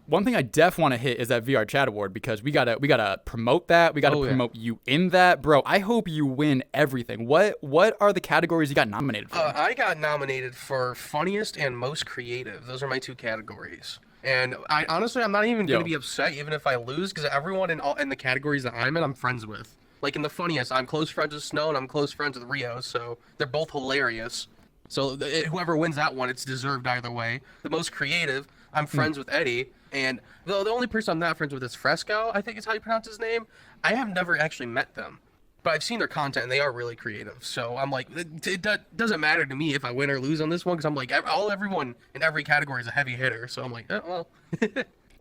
One thing I def want to hit is that VR Chat Award because we gotta promote that. We gotta promote you in that, bro. I hope you win everything. What are the categories you got nominated for? I got nominated for funniest and most creative. Those are my 2 categories. And I honestly, I'm not even gonna be upset even if I lose, because everyone in the categories that I'm in, I'm friends with. Like in the funniest, I'm close friends with Snow and I'm close friends with Rio, so they're both hilarious. So whoever wins that one, it's deserved either way. The most creative, I'm friends with Eddie. And the only person I'm not friends with is Fresco, I think is how you pronounce his name. I have never actually met them, but I've seen their content and they are really creative. So I'm like, it doesn't matter to me if I win or lose on this one, because I'm like, everyone in every category is a heavy hitter. So I'm like, well.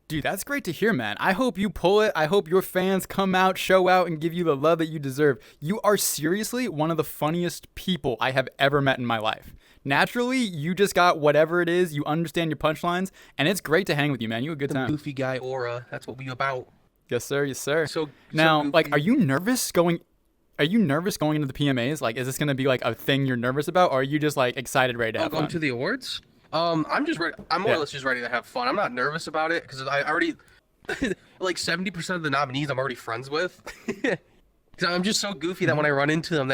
Dude, that's great to hear, man. I hope you pull it. I hope your fans come out, show out, and give you the love that you deserve. You are seriously one of the funniest people I have ever met in my life. Naturally, you just got whatever it is. You understand your punchlines, and it's great to hang with you, man. You had a good time. Goofy guy aura. That's what we about. Yes, sir. Yes, sir. So now, so like, are you nervous going into the PMAs? Like, is this gonna be like a thing you're nervous about, or are you just like excited, ready to have fun? Going to the awards? I'm just ready. I'm more or less just ready to have fun. I'm not nervous about it because I already like 70% of the nominees I'm already friends with. Cause I'm just so goofy that when I run into them,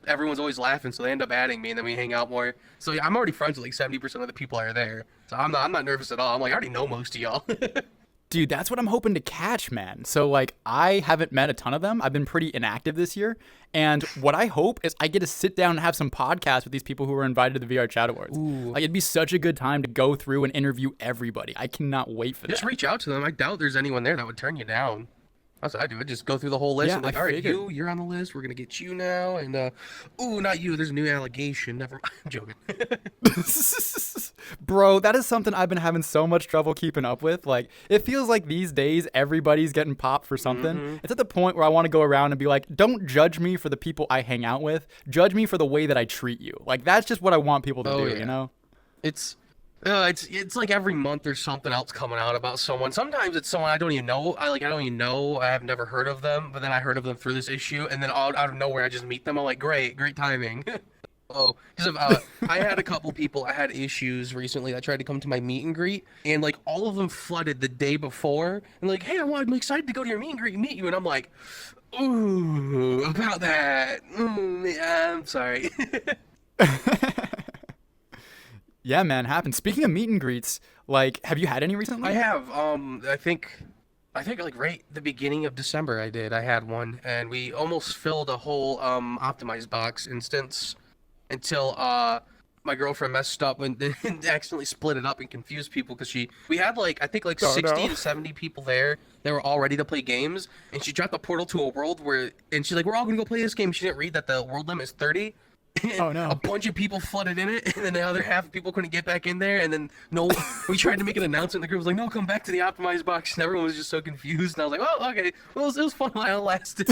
everyone's always laughing, so they end up adding me, and then we hang out more. So yeah, I'm already friends with like 70% of the people that are there. So I'm not nervous at all. I'm like, I already know most of y'all. Dude, that's what I'm hoping to catch, man. So, like, I haven't met a ton of them. I've been pretty inactive this year. And what I hope is I get to sit down and have some podcasts with these people who were invited to the VR Chat Awards. Ooh. Like, it'd be such a good time to go through and interview everybody. I cannot wait for that. Just reach out to them. I doubt there's anyone there that would turn you down. That's what I do. I just go through the whole list. Yeah, I'm like, I all right, figured. you're on the list. We're going to get you now. And, not you. There's a new allegation. Never mind. I'm joking. Bro, that is something I've been having so much trouble keeping up with. Like, it feels like these days everybody's getting popped for something. Mm-hmm. It's at the point where I want to go around and be like, don't judge me for the people I hang out with. Judge me for the way that I treat you. Like, that's just what I want people to do, you know? It's like every month there's something else coming out about someone. Sometimes it's someone I don't even know. I don't even know. I have never heard of them, but then I heard of them through this issue, and then out of nowhere I just meet them. I'm like, great timing. Because I had a couple people. I had issues recently that tried to come to my meet and greet, and like all of them flooded the day before, and like, hey, I'm excited to go to your meet and greet and meet you, and I'm like, ooh, about that. Yeah, I'm sorry. Yeah, man, happens. Speaking of meet and greets, like, have you had any recently? I have. I think like right the beginning of December I had one, and we almost filled a whole optimized box instance until my girlfriend messed up and accidentally split it up and confused people because we had like I think like 60 to 70 people there that were all ready to play games, and she dropped a portal to a world and she's like, we're all gonna go play this game. She didn't read that the world limit is 30. Oh no! A bunch of people flooded in it, and then the other half of people couldn't get back in there. And then we tried to make an announcement. The group was like, "No, come back to the optimized box." And everyone was just so confused. And I was like, "Oh, okay. Well, it was fun while it lasted."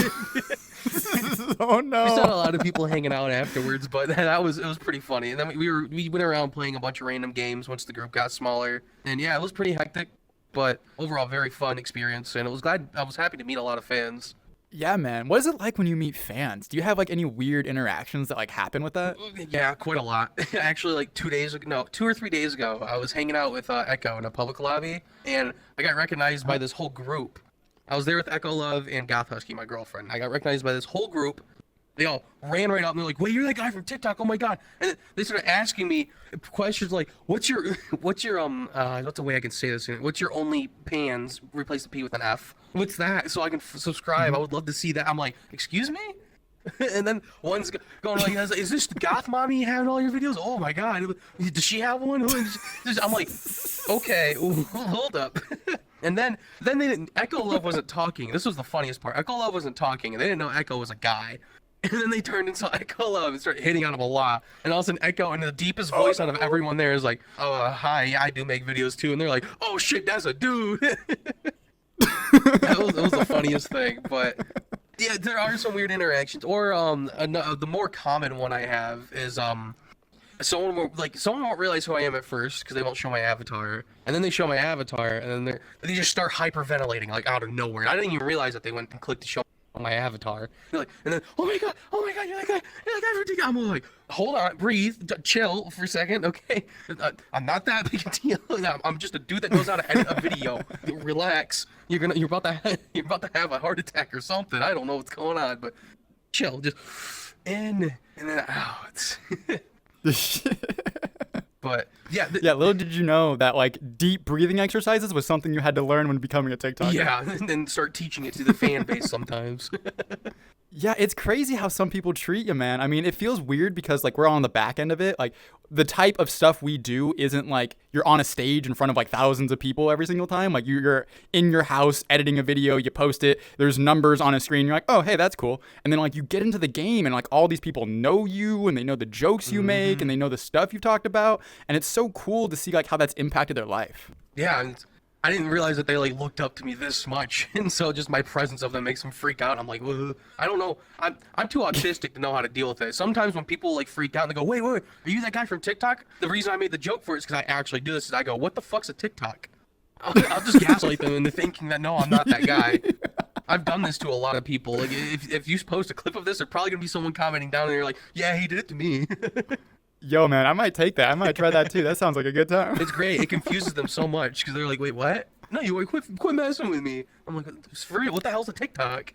Oh no! We still had a lot of people hanging out afterwards, but it was pretty funny. And then we went around playing a bunch of random games once the group got smaller. And yeah, it was pretty hectic, but overall very fun experience. And I was happy to meet a lot of fans. Yeah, man. What is it like when you meet fans? Do you have like any weird interactions that like happen with that? Yeah, quite a lot. Actually, like 2 or 3 days ago, I was hanging out with Echo in a public lobby, and I got recognized by this whole group. I was there with Echo Love and Goth Husky, my girlfriend. I got recognized by this whole group. They all ran right up and they're like, "Wait, you're that guy from TikTok? Oh my god!" And they started asking me questions like, "What's your what's the way I can say this? What's your only pans? Replace the P with an F. What's that? So I can subscribe. I would love to see that." I'm like, "Excuse me?" And then one's going like, "Is this the Goth mommy you have in all your videos? Oh my god, does she have one?" I'm like, "Okay, hold up." And then they didn't. Echo Love wasn't talking. This was the funniest part. Echo Love wasn't talking, and they didn't know Echo was a guy. And then they turned and saw Echo Love and started hitting on him a lot. And all of a sudden, Echo, in the deepest voice out of everyone there, is like, "Oh, hi, yeah, I do make videos too." And they're like, "Oh shit, that's a dude." That was the funniest thing. But yeah, there are some weird interactions. Or the more common one I have is someone won't realize who I am at first because they won't show my avatar, and then they show my avatar, and then they just start hyperventilating like out of nowhere. And I didn't even realize that they went and clicked to show. on my avatar. And then, oh my god, you're that guy from TikTok. I'm like, hold on, breathe, chill for a second, okay? I'm not that big a deal. I'm just a dude that knows how to edit a video. Relax. You're about to have a heart attack or something. I don't know what's going on, but chill. Just in and then out. But yeah, little did you know that like deep breathing exercises was something you had to learn when becoming a TikToker. Yeah, and then start teaching it to the fan base sometimes. Yeah, it's crazy how some people treat you, man. I mean, it feels weird because like we're on the back end of it. Like the type of stuff we do isn't like you're on a stage in front of like thousands of people every single time. Like you're in your house editing a video, you post it, there's numbers on a screen, you're like, oh, hey, that's cool. And then like you get into the game and like all these people know you and they know the jokes you make and they know the stuff you've talked about. And it's so cool to see like how that's impacted their life. Yeah, and I didn't realize that they like looked up to me this much, and so just my presence of them makes them freak out. I'm like, ugh. I don't know. I'm too autistic to know how to deal with it. Sometimes when people like freak out and they go, wait, are you that guy from TikTok? The reason I made the joke for it is because I actually do this. Is I go, what the fuck's a TikTok? I'll just gaslight them into thinking that no, I'm not that guy. I've done this to a lot of people. Like if you post a clip of this, there's probably gonna be someone commenting down there like, yeah, he did it to me. Yo, man, I might take that. I might try that too. That sounds like a good time. It's great. It confuses them so much because they're like, wait, what? No, you quit messing with me. I'm like, for real, what the hell's a TikTok?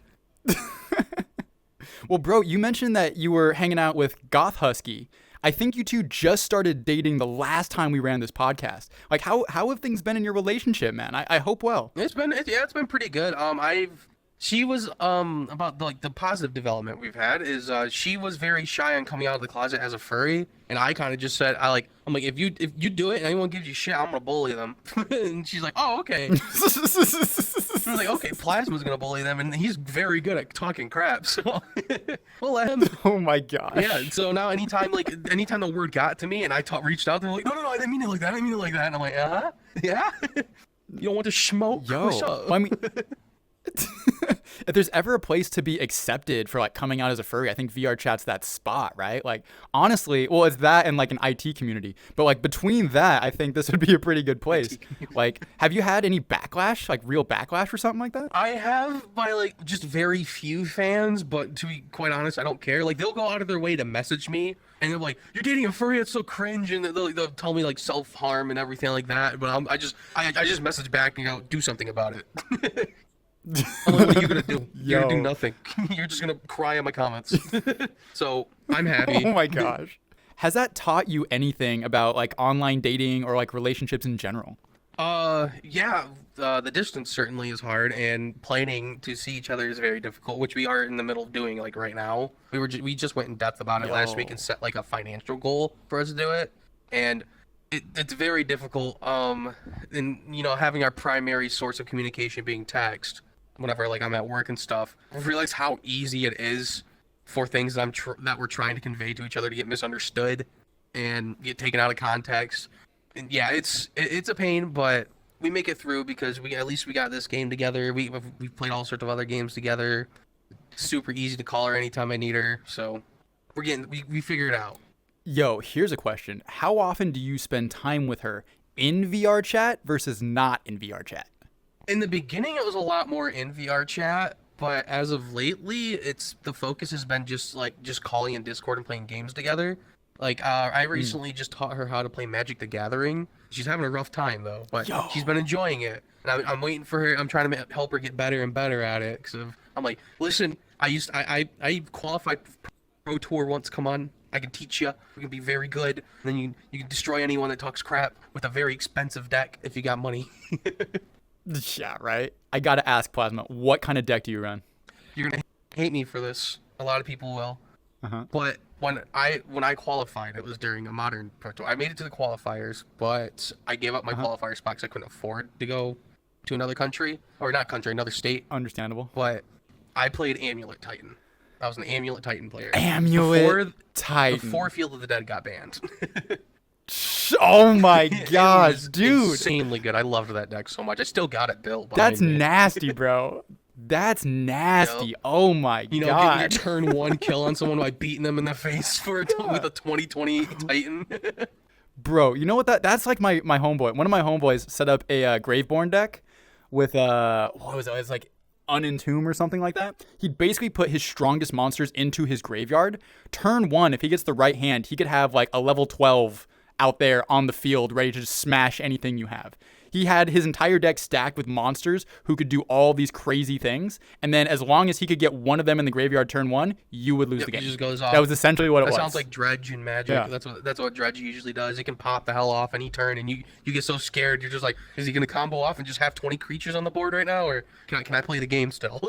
Well, bro, you mentioned that you were hanging out with Goth Husky. I think you two just started dating the last time we ran this podcast. Like, how have things been in your relationship, man? I hope well. It's been pretty good. She was about the positive development we've had is she was very shy on coming out of the closet as a furry, and I kind of just said I'm like if you do it and anyone gives you shit, I'm gonna bully them. And she's like, oh, okay. I was like, okay, Plasma's gonna bully them, and he's very good at talking crap, so we'll let him. Oh my gosh. Yeah. So now anytime the word got to me and I reached out, they're like, no, I didn't mean it like that. And I'm like, yeah. You don't want to smoke? Yo, I mean. If there's ever a place to be accepted for like coming out as a furry, I think VR chat's that spot, right? Like honestly, well, it's that and like an IT community, but like between that, I think this would be a pretty good place. Like, have you had any backlash, like real backlash or something like that? I have by like just very few fans, but to be quite honest, I don't care. Like they'll go out of their way to message me and they're like, you're dating a furry, it's so cringe, and they'll tell me like self-harm and everything like that, but I just message back and go, do something about it. I'm like, what are you gonna do? You're gonna do nothing. You're just gonna cry in my comments. So I'm happy. Oh my gosh. Has that taught you anything about like online dating or like relationships in general? Yeah. The distance certainly is hard, and planning to see each other is very difficult, which we are in the middle of doing like right now. We just went in depth about it last week and set like a financial goal for us to do it, and it's very difficult. And having our primary source of communication being text. Whenever like I'm at work and stuff, I realize how easy it is for things that that we're trying to convey to each other to get misunderstood and get taken out of context. And yeah, it's a pain, but we make it through because we got this game together. We've played all sorts of other games together. Super easy to call her anytime I need her. So we figure it out. Yo, here's a question: how often do you spend time with her in VR chat versus not in VR chat? In the beginning, it was a lot more in VR chat, but as of lately, the focus has been just calling in Discord and playing games together. Like, I recently just taught her how to play Magic the Gathering. She's having a rough time though, but she's been enjoying it. And I'm waiting for her. I'm trying to help her get better and better at it. Cause I'm like, listen, I qualified for Pro Tour once. Come on, I can teach you. We can be very good. And then you can destroy anyone that talks crap with a very expensive deck if you got money. Yeah, right. I gotta ask, Plasma, what kind of deck do you run? You're gonna hate me for this. A lot of people will. But when I qualified, it was during a modern Pro Tour. I made it to the qualifiers, but I gave up my qualifier spot because I couldn't afford to go to another country, or not country, another state. Understandable. But I played Amulet Titan. I was an Amulet Titan player. Amulet Titan. Before Field of the Dead got banned. Oh my gosh, dude. Insanely good. I loved that deck so much. I still got it built. That's nasty, bro. That's nasty. Yep. Oh my god. Getting your turn one kill on someone by beating them in the face with a 2020 Titan. Bro, you know what that's like my homeboy. One of my homeboys set up a Graveborn deck with what was it? It was like unentomb or something like that. He'd basically put his strongest monsters into his graveyard. Turn 1, if he gets the right hand, he could have like a level 12 out there on the field ready to just smash anything you have. He had his entire deck stacked with monsters who could do all these crazy things, and then as long as he could get one of them in the graveyard turn 1, you would lose the game. He just goes off. That was essentially what it was. That sounds like Dredge in Magic. Yeah. That's what Dredge usually does. He can pop the hell off any turn, and you get so scared. You're just like, is he gonna combo off and just have 20 creatures on the board right now, or can I play the game still?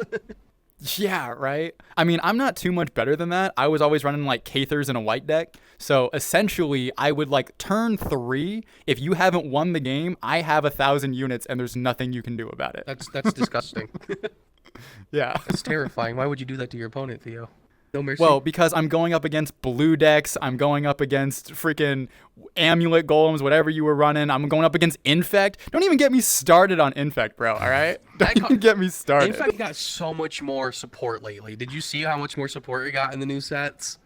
Yeah, right? I mean, I'm not too much better than that. I was always running like Cathers in a white deck. So essentially, I would like turn 3. If you haven't won the game, I have 1,000 units and there's nothing you can do about it. That's disgusting. Yeah. That's terrifying. Why would you do that to your opponent, Theo? No mercy. Well, because I'm going up against blue decks. I'm going up against freaking amulet golems, whatever you were running. I'm going up against Infect. Don't even get me started on Infect, bro, all right? Don't even get me started. Infect got so much more support lately. Did you see how much more support it got in the new sets?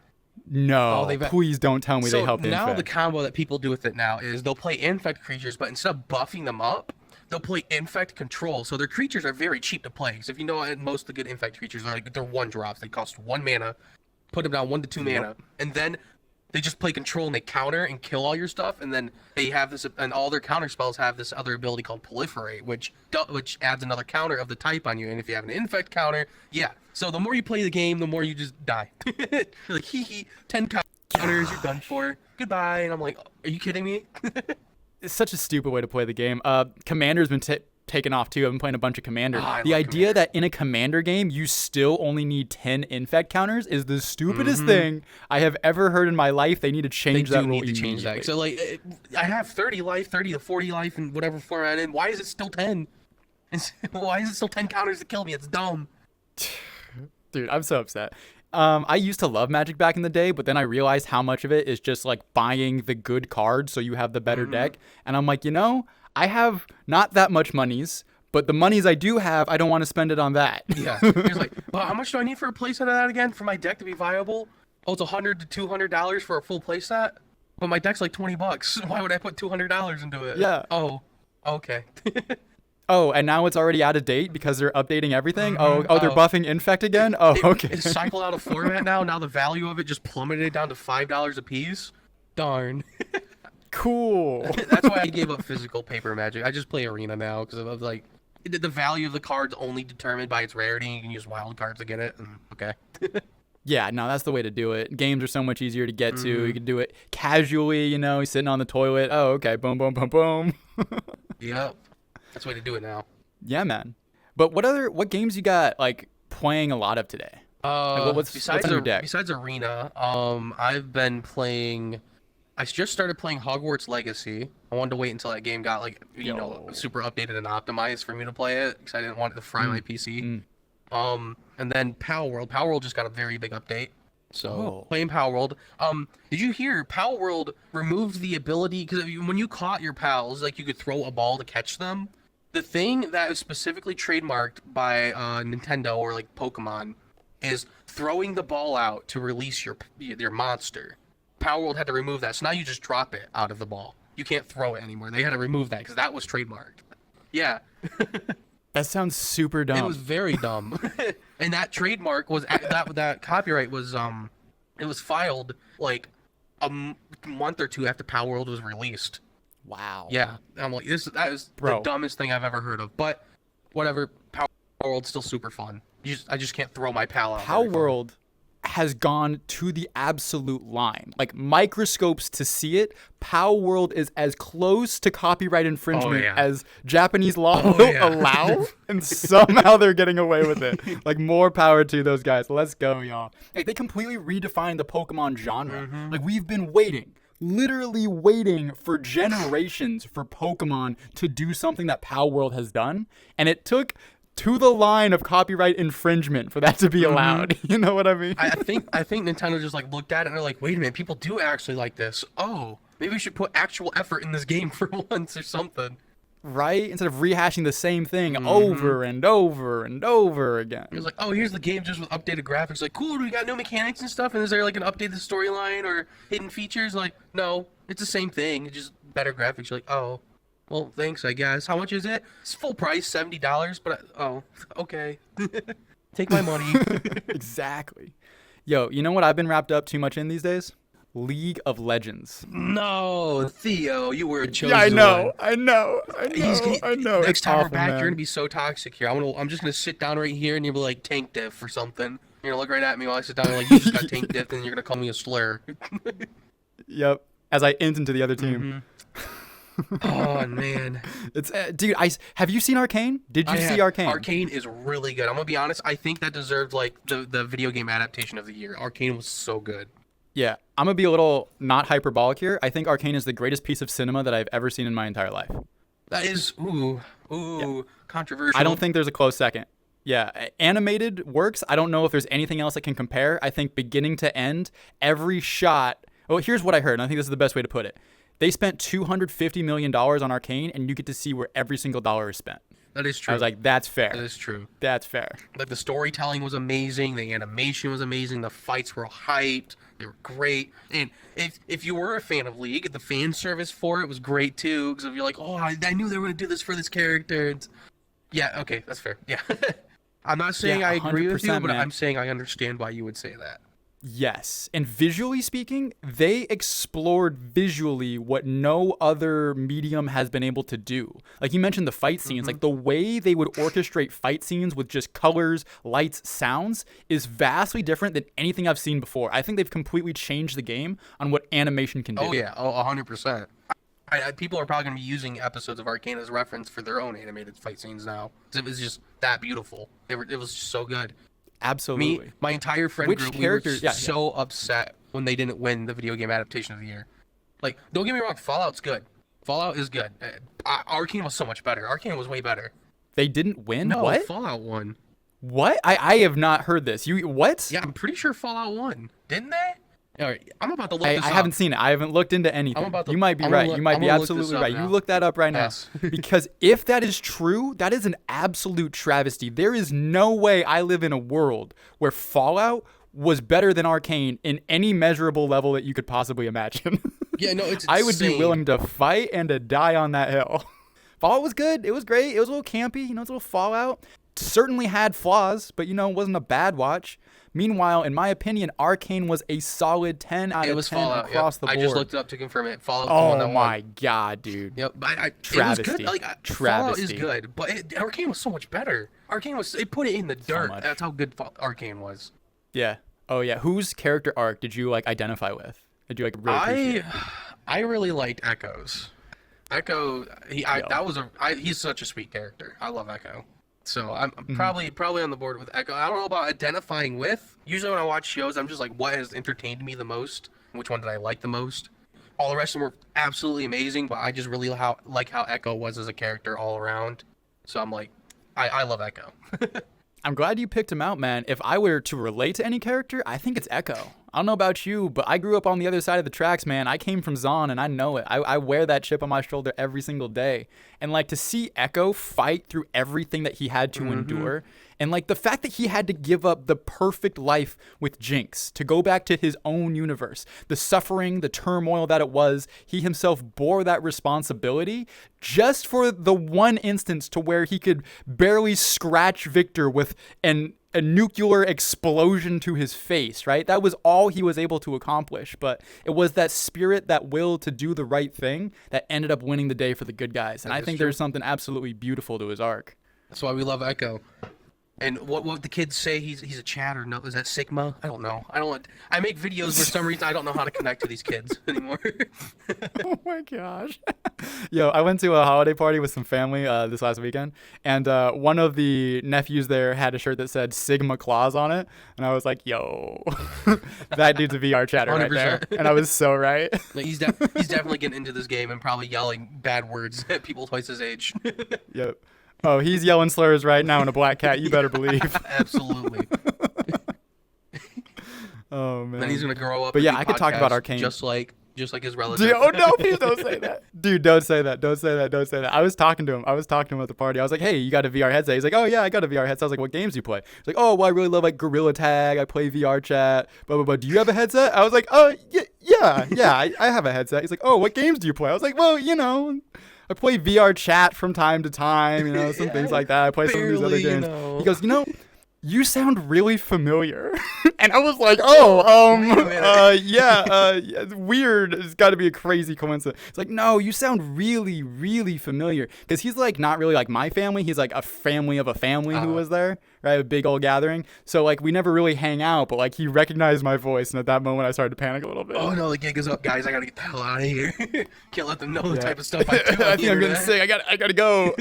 No, please don't tell me they helped Infect. Now the combo that people do with it now is they'll play Infect creatures, but instead of buffing them up, they'll play Infect control. So their creatures are very cheap to play. Because if you know, most of the good Infect creatures are like, they're 1-drops. They cost 1 mana. Put them down 1 to 2 mana, and then they just play control and they counter and kill all your stuff, and then they have this, and all their counter spells have this other ability called Proliferate, which adds another counter of the type on you. And if you have an Infect counter, yeah. So the more you play the game, the more you just die. You're like, 10 counters, you're done for. Goodbye. And I'm like, are you kidding me? It's such a stupid way to play the game. Commander's been taken off too. I've been playing a bunch of Commander. The idea that in a Commander game you still only need 10 Infect counters is the stupidest thing I have ever heard in my life. They need to change that rule. They need to change that. So like, I have 30 life, 30 to 40 life in whatever format, and why is it still 10? Why is it still 10 counters to kill me? It's dumb. Dude, I'm so upset. I used to love Magic back in the day, but then I realized how much of it is just like buying the good cards so you have the better deck. And I'm like, I have not that much monies, but the monies I do have, I don't want to spend it on that. Yeah. It's like, well, how much do I need for a playset of that again for my deck to be viable? Oh, it's $100 to $200 for a full playset? But my deck's like $20. Why would I put $200 into it? Yeah. Oh, okay. Oh, and now it's already out of date because they're updating everything? Oh, they're buffing Infect again? Oh, okay. It's cycled out of format now. Now the value of it just plummeted down to $5 a piece. Darn. Cool. That's why I gave up physical paper Magic. I just play Arena now because of like the value of the card's only determined by its rarity. You can use wild cards to get it. Okay. Yeah, no, that's the way to do it. Games are so much easier to get to. You can do it casually, you're sitting on the toilet. Oh, okay. Boom, boom, boom, boom. Yep. That's the way to do it now. Yeah, man. But what games you got like playing a lot of today? What's on your deck? Besides Arena, I've been playing. I just started playing Hogwarts Legacy. I wanted to wait until that game got super updated and optimized for me to play it because I didn't want it to fry my PC. And then Power World. Power World just got a very big update. So playing Power World. Did you hear Power World removed the ability because when you caught your pals, like you could throw a ball to catch them. The thing that is specifically trademarked by Nintendo or like Pokemon is throwing the ball out to release your monster. Power World had to remove that, so now you just drop it out of the ball. You can't throw it anymore. They had to remove that because that was trademarked. Yeah. That sounds super dumb. It was very dumb. And that trademark was that copyright was it was filed like a month or two after Power World was released. Wow. Yeah. I'm like that is the dumbest thing I've ever heard of. But whatever, Power World's still super fun. I just can't throw my pal out. Power World has gone to the absolute line. Like microscopes to see it. Power World is as close to copyright infringement as Japanese law will allow, and somehow they're getting away with it. Like more power to those guys. Let's go, y'all. Like, they completely redefined the Pokemon genre. Like we've been literally waiting for generations for Pokemon to do something that Power World has done, and it took to the line of copyright infringement for that to be allowed. You know what I mean? I think Nintendo just like looked at it and they're like, wait a minute, people do actually like this. Oh, maybe we should put actual effort in this game for once or something. Right? Instead of rehashing the same thing over and over and over again. It was like, oh, here's the game just with updated graphics. Like, cool, we got new mechanics and stuff. And is there like an updated storyline or hidden features? Like, no, it's the same thing. It's just better graphics. You're like, oh, Well, thanks, I guess. How much is it? It's full price, $70, but okay. Take my money. Exactly. Yo, you know what I've been wrapped up too much in these days? League of Legends. No, Theo, you were a chosen Yeah, I know. one. I know. I know. Next It's time awful, we're back, man. you're gonna be so toxic here. I'm just gonna sit down right here, and you'll be like tank diff or something. You're gonna look right at me while I sit down, and like you just got tank diff, and you're gonna call me a slur. Yep. As I int into the other team. Oh man, It's dude. Have you seen Arcane? Did you see Arcane? Arcane is really good. I'm gonna be honest. I think that deserved like the video game adaptation of the year. Arcane was so good. Yeah, I'm gonna be a little not hyperbolic here. I think Arcane is the greatest piece of cinema that I've ever seen in my entire life. That is controversial. I don't think there's a close second. Yeah, animated works. I don't know if there's anything else that can compare. I think beginning to end, every shot. Oh, here's what I heard, and I think this is the best way to put it. They spent $250 million on Arcane, and you get to see where every single dollar is spent. That is true. I was like, that's fair. That is true. That's fair. Like the storytelling was amazing, the animation was amazing, the fights were hyped, they were great. And if you were a fan of League, the fan service for it was great too. Because if you're like, oh, I knew they were gonna do this for this character. Yeah, okay, that's fair. Yeah, I'm not saying Yeah, I agree with you, 100%, but man. I'm saying I understand why you would say that. Yes. And visually speaking, they explored visually what no other medium has been able to do. Like you mentioned the fight scenes, like the way they would orchestrate fight scenes with just colors, lights, sounds is vastly different than anything I've seen before. I think they've completely changed the game on what animation can do. Oh yeah, 100%. People are probably going to be using episodes of Arcane as reference for their own animated fight scenes now. 'Cause it was just that beautiful. It was just so good. Absolutely. My entire friend Which group, characters- we were so upset when they didn't win the video game adaptation of the year. Like, don't get me wrong, Fallout's good. Fallout is good. Arcane was so much better. Arcane was way better. They didn't win? No, What? Fallout won. What? I have not heard this. You what? Yeah, I'm pretty sure Fallout won. Didn't they? All right, I'm about to look I this up. haven't seen it. I haven't looked into anything. about to- You might be I'm gonna right. look- You might I'm be gonna look this absolutely up right. now. You look that up right now. Yes. Because if that is true, that is an absolute travesty. There is no way I live in a world where Fallout was better than Arcane in any measurable level that you could possibly imagine. Yeah, no, it's I would be insane. willing to fight and to die on that hill. Fallout was good. It was great. It was a little campy. You know, it's a little Fallout. Certainly had flaws, but you know, it wasn't a bad watch. Meanwhile, in my opinion, Arcane was a solid 10 out It of was 10 Fallout. across Yep. the board. I just looked it up to confirm it. Fallout's the one Oh that my won. god, dude. Yep, but it was Travesty. good. Like Fallout is good, but Arcane was so much better. Arcane was it put it in the dirt. much. That's how good Arcane was. Yeah. Oh yeah. Whose character arc did you like identify with? Did you like really appreciate? I really liked Echo's. Echo, he's such a sweet character. I love Echo. So I'm probably on the board with Echo. I don't know about identifying with. Usually when I watch shows, I'm just like, what has entertained me the most? Which one did I like the most? All the rest of them were absolutely amazing, but I just really like how Echo was as a character all around. So I'm like, I love Echo. I'm glad you picked him out, man. If I were to relate to any character, I think it's Echo. I don't know about you, but I grew up on the other side of the tracks, man. I came from Zon, and I know it. I wear that chip on my shoulder every single day. And, like, to see Echo fight through everything that he had to endure, and, like, the fact that he had to give up the perfect life with Jinx to go back to his own universe, the suffering, the turmoil that it was, he himself bore that responsibility just for the one instance to where he could barely scratch Victor with a nuclear explosion to his face, right? That was all he was able to accomplish. But it was that spirit, that will to do the right thing that ended up winning the day for the good guys. And I think there's something absolutely beautiful to his arc. That's why we love Echo. And what the kids say, he's a chatter. No, is that Sigma? I don't know. I make videos for some reason. I don't know how to connect to these kids anymore. Oh my gosh. Yo, I went to a holiday party with some family this last weekend, and one of the nephews there had a shirt that said Sigma Claus on it, and I was like, yo, that dude's a VR chatter right there. 100%. And I was so right. Like, he's definitely getting into this game and probably yelling bad words at people twice his age. Yep. Oh, he's yelling slurs right now in a black cat. You better believe. Absolutely. Oh man. Then he's gonna grow up. But and yeah, do I could talk podcasts about Arcane. just like his relative. Dude, oh no, please don't say that. Dude, don't say that. Don't say that. Don't say that. I was talking to him at the party. I was like, hey, you got a VR headset? He's like, oh yeah, I got a VR headset. I was like, what games do you play? He's like, oh, well, I really love like Gorilla Tag. I play VR chat. Blah, blah, blah. Do you have a headset? I was like, oh, yeah, I have a headset. He's like, oh, what games do you play? I was like, well, you know, I play VR chat from time to time, you know, some things like that. I play some of these other games. He goes, you sound really familiar. And I was like, it's weird. It's got to be a crazy coincidence. It's like, no, you sound really, really familiar. Because he's like not really like my family. He's like a family of a family who was there, right? A big old gathering. So like we never really hang out, but like he recognized my voice. And at that moment I started to panic a little bit. Oh no, the gig is up, guys. I got to get the hell out of here. Can't let them know the type of stuff I do. I think I'm getting sick. I got to go.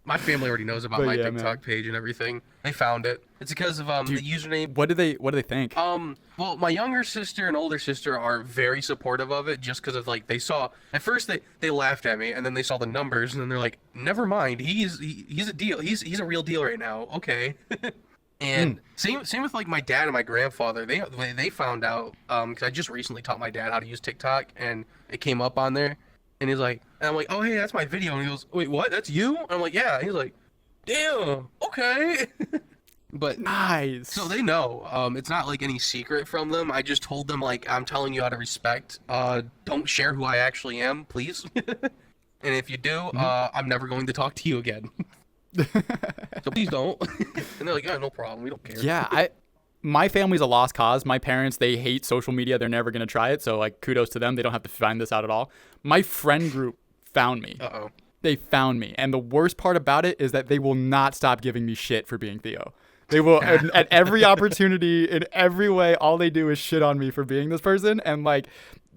My family already knows about my TikTok page and everything. They found it. It's because of the username. What do they think? Well, my younger sister and older sister are very supportive of it, just because of like they saw at first they laughed at me, and then they saw the numbers, and then they're like, never mind, he's a deal. He's a real deal right now. Okay. And same with like my dad and my grandfather. They found out because I just recently taught my dad how to use TikTok, and it came up on there. And he's like, and I'm like, oh, hey, that's my video. And he goes, wait, what? That's you? And I'm like, yeah. And he's like, damn, okay. But nice. So they know. It's not like any secret from them. I just told them, like, I'm telling you out of respect. Don't share who I actually am, please. And if you do, I'm never going to talk to you again. So please don't. And they're like, yeah, no problem. We don't care. Yeah, my family's a lost cause. My parents, they hate social media. They're never going to try it. So, like, kudos to them. They don't have to find this out at all. My friend group found me. Uh-oh. They found me. And the worst part about it is that they will not stop giving me shit for being Theo. They will, at every opportunity, in every way, all they do is shit on me for being this person. And, like,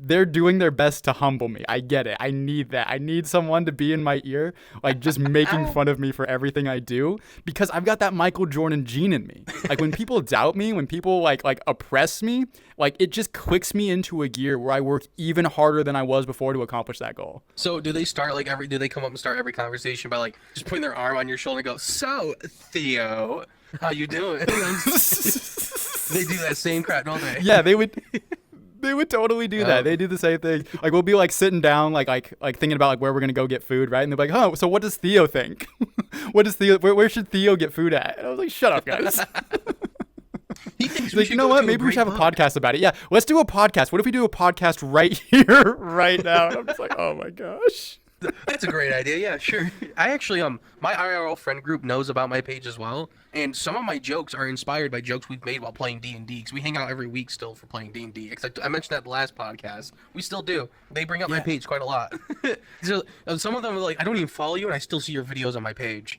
they're doing their best to humble me. I get it. I need that. I need someone to be in my ear, like just making fun of me for everything I do, because I've got that Michael Jordan gene in me. Like when people doubt me, when people like oppress me, like it just clicks me into a gear where I work even harder than I was before to accomplish that goal. So do they start do they come up and start every conversation by like just putting their arm on your shoulder and go, so Theo, how you doing? They do that same crap, don't they? Yeah, they would. They would totally do that. They do the same thing. Like we'll be like sitting down, like thinking about like where we're gonna go get food, right? And they're like, "Oh, so what does Theo think? What does Theo? Where should Theo get food at?" And I was like, "Shut up, guys." He thinks like, you know what? Maybe we should have a podcast about it. Yeah, let's do a podcast. What if we do a podcast right here, right now? And I'm just like, oh my gosh. That's a great idea. Yeah, sure. I actually my IRL friend group knows about my page as well, and some of my jokes are inspired by jokes we've made while playing D&D, because we hang out every week still for playing D&D. Except I mentioned that the last podcast. We still do. They bring up my page quite a lot. So, some of them are like, I don't even follow you, and I still see your videos on my page.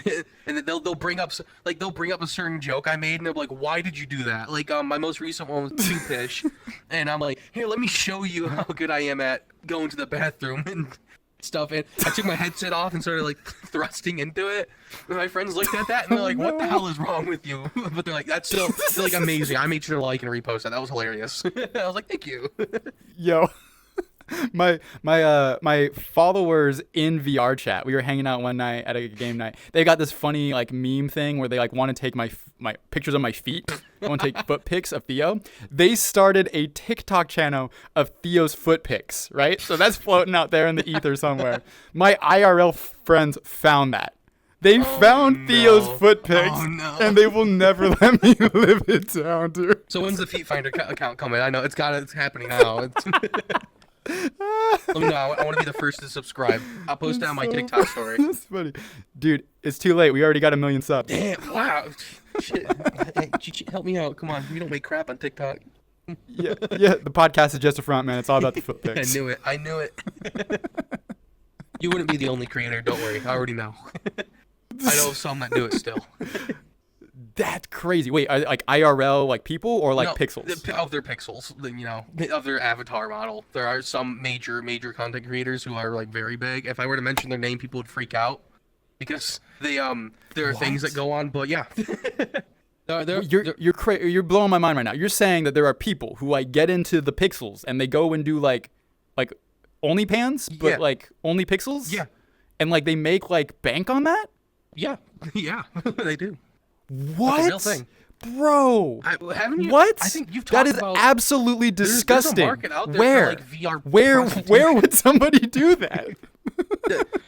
And then they'll bring up a certain joke I made, and they're like, why did you do that? Like my most recent one was two-fish, and I'm like, here, let me show you how good I am at going to the bathroom and stuff. And I took my headset off and started like thrusting into it, and my friends looked at that and they're like, what the hell is wrong with you? But they're like, that's still like amazing. I made sure to like and repost that. That was hilarious. I was like, thank you. Yo, my followers in VR chat, we were hanging out one night at a game night. They got this funny like meme thing where they like want to take my pictures of my feet. They want to take foot pics of Theo. They started a TikTok channel of Theo's foot pics, right? So that's floating out there in the ether somewhere. My IRL friends found that. They found Theo's foot pics, and they will never let me live it down, dude. So when's the Feet Finder account coming? I know it's happening now. Let me know. I want to be the first to subscribe. I'll post it on my TikTok story. That's funny. Dude, it's too late. We already got 1 million subs. Damn, wow. Shit. Hey, help me out. Come on. We don't make crap on TikTok. Yeah, the podcast is just a front, man. It's all about the foot pics. I knew it. You wouldn't be the only creator. Don't worry. I already know. I know some that do it still. That's crazy. Wait, are like IRL like people or like pixels? Of their pixels, you know, of their avatar model. There are some major content creators who are like very big. If I were to mention their name, people would freak out because there are things that go on. But yeah, you're blowing my mind right now. You're saying that there are people who like get into the pixels and they go and do like OnlyPans, but like only pixels. Yeah, and like they make like bank on that. Yeah, they do. What? That's a real thing. Bro, haven't you? What? I think you've talked about. That is absolutely disgusting. There's a market out there for, like, VR. Where would somebody do that?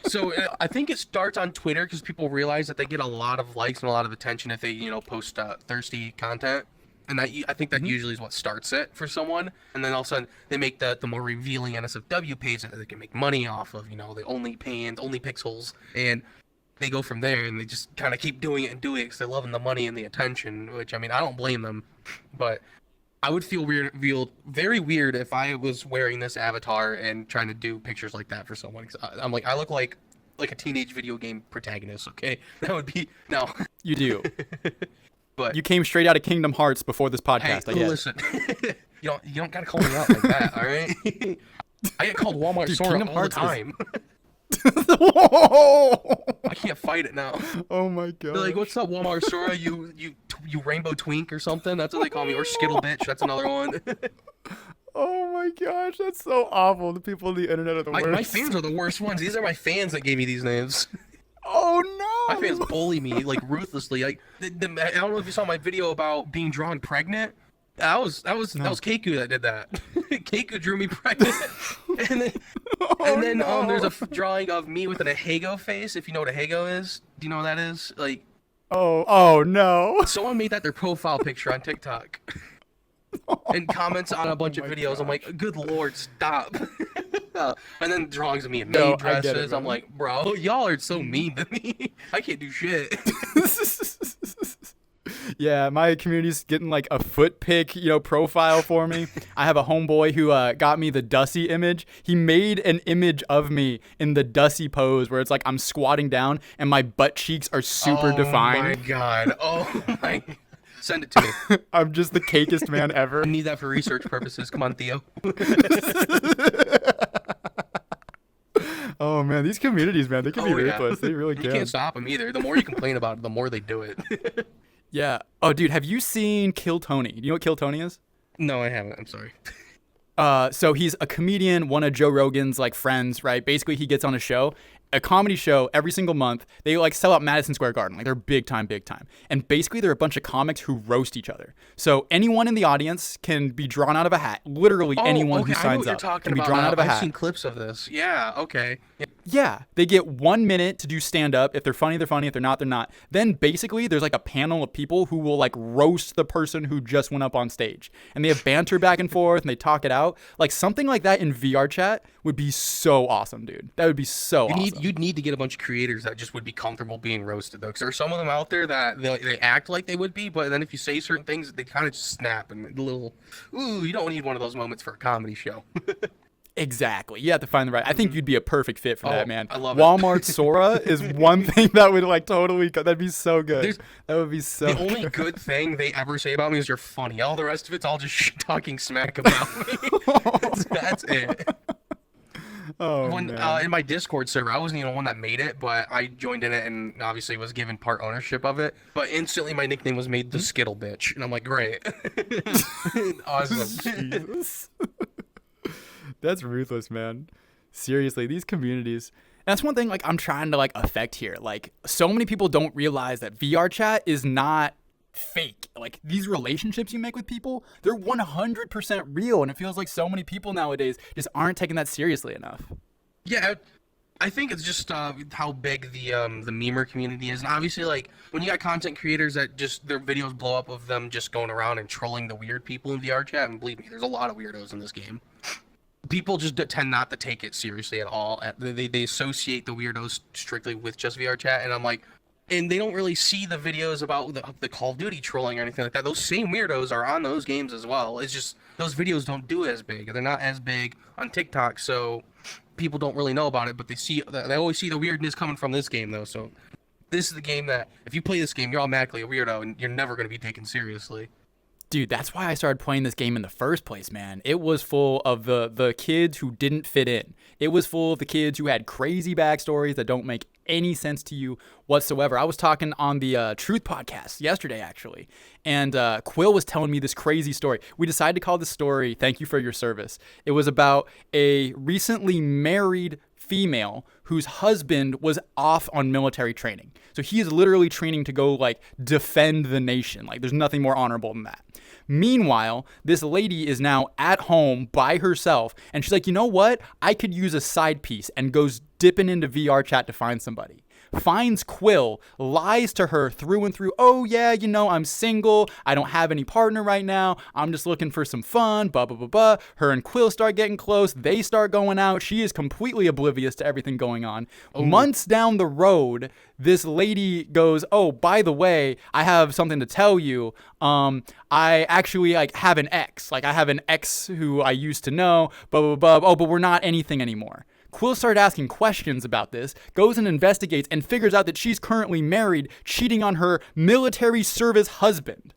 So I think it starts on Twitter because people realize that they get a lot of likes and a lot of attention if they, post thirsty content. And I think that usually is what starts it for someone. And then all of a sudden they make the more revealing NSFW page that they can make money off of, the only pans, only pixels. And they go from there and they just kind of keep doing it and doing it because they're loving the money and the attention, which, I mean, I don't blame them. But I would feel very weird if I was wearing this avatar and trying to do pictures like that for someone. I'm like, I look like a teenage video game protagonist, okay? That would be, no. You do. But you came straight out of Kingdom Hearts before this podcast. Hey, listen, you don't gotta call me out like that, all right? I get called Walmart Sora all the time. I can't fight it now. Oh my god! They're like, what's up, Walmart Sora? You rainbow twink or something? That's what they call me. Or Skittle bitch. That's another one. Oh my gosh, that's so awful. The people on the internet are the worst. My fans are the worst ones. These are my fans that gave me these names. Oh no! My fans bully me like ruthlessly. Like I don't know if you saw my video about being drawn pregnant. That was Keiku that did that. Keiku drew me pregnant, and then there's a drawing of me with an Ahego face. If you know what Ahego is, do you know what that is? Like, oh no! Someone made that their profile picture on TikTok, and comments on a bunch of videos. Gosh. I'm like, good lord, stop! And then drawings of me in maid dresses. I'm like, bro, y'all are so mean to me. I can't do shit. Yeah, my community's getting like a foot pic, profile for me. I have a homeboy who got me the Dusty image. He made an image of me in the Dusty pose where it's like I'm squatting down and my butt cheeks are super defined. Oh my god. Oh my. Send it to me. I'm just the cakest man ever. I need that for research purposes. Come on, Theo. Oh man, these communities, man, they can be ruthless. They really can. You can't stop them either. The more you complain about it, the more they do it. Yeah. Oh, dude, have you seen Kill Tony? Do you know what Kill Tony is? No, I haven't. I'm sorry. So he's a comedian, one of Joe Rogan's like friends, right? Basically, he gets on a show, a comedy show every single month. They like sell out Madison Square Garden. Like they're big time. And basically they're a bunch of comics who roast each other. So anyone in the audience can be drawn out of a hat. Literally anyone who signs up can be drawn out of a hat. I've seen clips of this. Yeah, okay. Yeah, they get 1 minute to do stand up. If they're funny, they're funny. If they're not, they're not. Then basically there's like a panel of people who will like roast the person who just went up on stage. And they have banter back and forth and they talk it out. Like something like that in VR chat would be so awesome, dude. That would be so awesome. You'd need to get a bunch of creators that just would be comfortable being roasted, though. Because there are some of them out there that they act like they would be, but then if you say certain things, they kind of just snap and a little, ooh, you don't need one of those moments for a comedy show. Exactly. You have to find the right. I think you'd be a perfect fit for that, man. I love it. Walmart Sora is one thing that would like totally. That'd be so good. That would be so. The only good thing they ever say about me is you're funny. All the rest of it's all just talking smack about me. That's it. Oh, man. In my Discord server, I wasn't even the one that made it, but I joined in it and obviously was given part ownership of it. But instantly, my nickname was made the Skittle bitch, and I'm like, great, awesome. Jesus. That's ruthless, man. Seriously, these communities. That's one thing like I'm trying to like affect here. Like so many people don't realize that VR chat is not fake. Like these relationships you make with people, they're 100% real, and it feels like so many people nowadays just aren't taking that seriously enough. Yeah, I think it's just how big the memer community is, and obviously like when you got content creators that just their videos blow up of them just going around and trolling the weird people in VR chat, and believe me, there's a lot of weirdos in this game. People just tend not to take it seriously at all. They associate the weirdos strictly with just VR chat, and I'm like, and they don't really see the videos about the Call of Duty trolling or anything like that. Those same weirdos are on those games as well. It's just those videos don't do as big. They're not as big on TikTok, so people don't really know about it. But they always see the weirdness coming from this game, though. So this is the game that if you play this game, you're automatically a weirdo, and you're never going to be taken seriously. Dude, that's why I started playing this game in the first place, man. It was full of the kids who didn't fit in. It was full of the kids who had crazy backstories that don't make any sense to you whatsoever. I was talking on the Truth podcast yesterday, actually, and Quill was telling me this crazy story. We decided to call this story "Thank You for Your Service." It was about a recently married female whose husband was off on military training. So he is literally training to go like defend the nation. Like there's nothing more honorable than that. Meanwhile, this lady is now at home by herself, and she's like, you know what? I could use a side piece, and goes dipping into VR chat to find somebody. finds Quill, lies to her through and through. Oh yeah, I'm single. I don't have any partner right now. I'm just looking for some fun. Blah blah blah blah. Her and Quill start getting close. They start going out. She is completely oblivious to everything going on. Months down the road, this lady goes, oh, by the way, I have something to tell you. I actually have an ex. I have an ex who I used to know, blah, blah, blah. Oh, but we're not anything anymore. Quill started asking questions about this, goes and investigates, and figures out that she's currently married, cheating on her military service husband.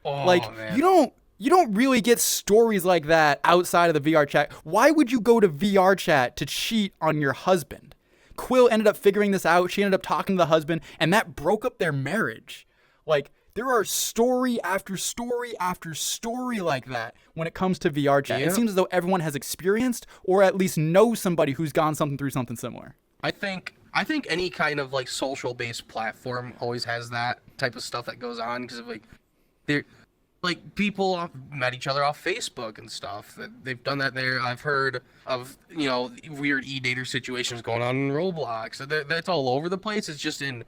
Oh, man. You don't really get stories like that outside of the VR chat. Why would you go to VR chat to cheat on your husband? Quill ended up figuring this out. She ended up talking to the husband, and that broke up their marriage. There are story after story after story like that when it comes to VR chat. Yeah. It seems as though everyone has experienced or at least knows somebody who's gone through something similar. I think any kind of social-based platform always has that type of stuff that goes on because of they're people met each other off Facebook and stuff. They've done that there. I've heard of weird e-dater situations going on in Roblox. That's all over the place. It's just in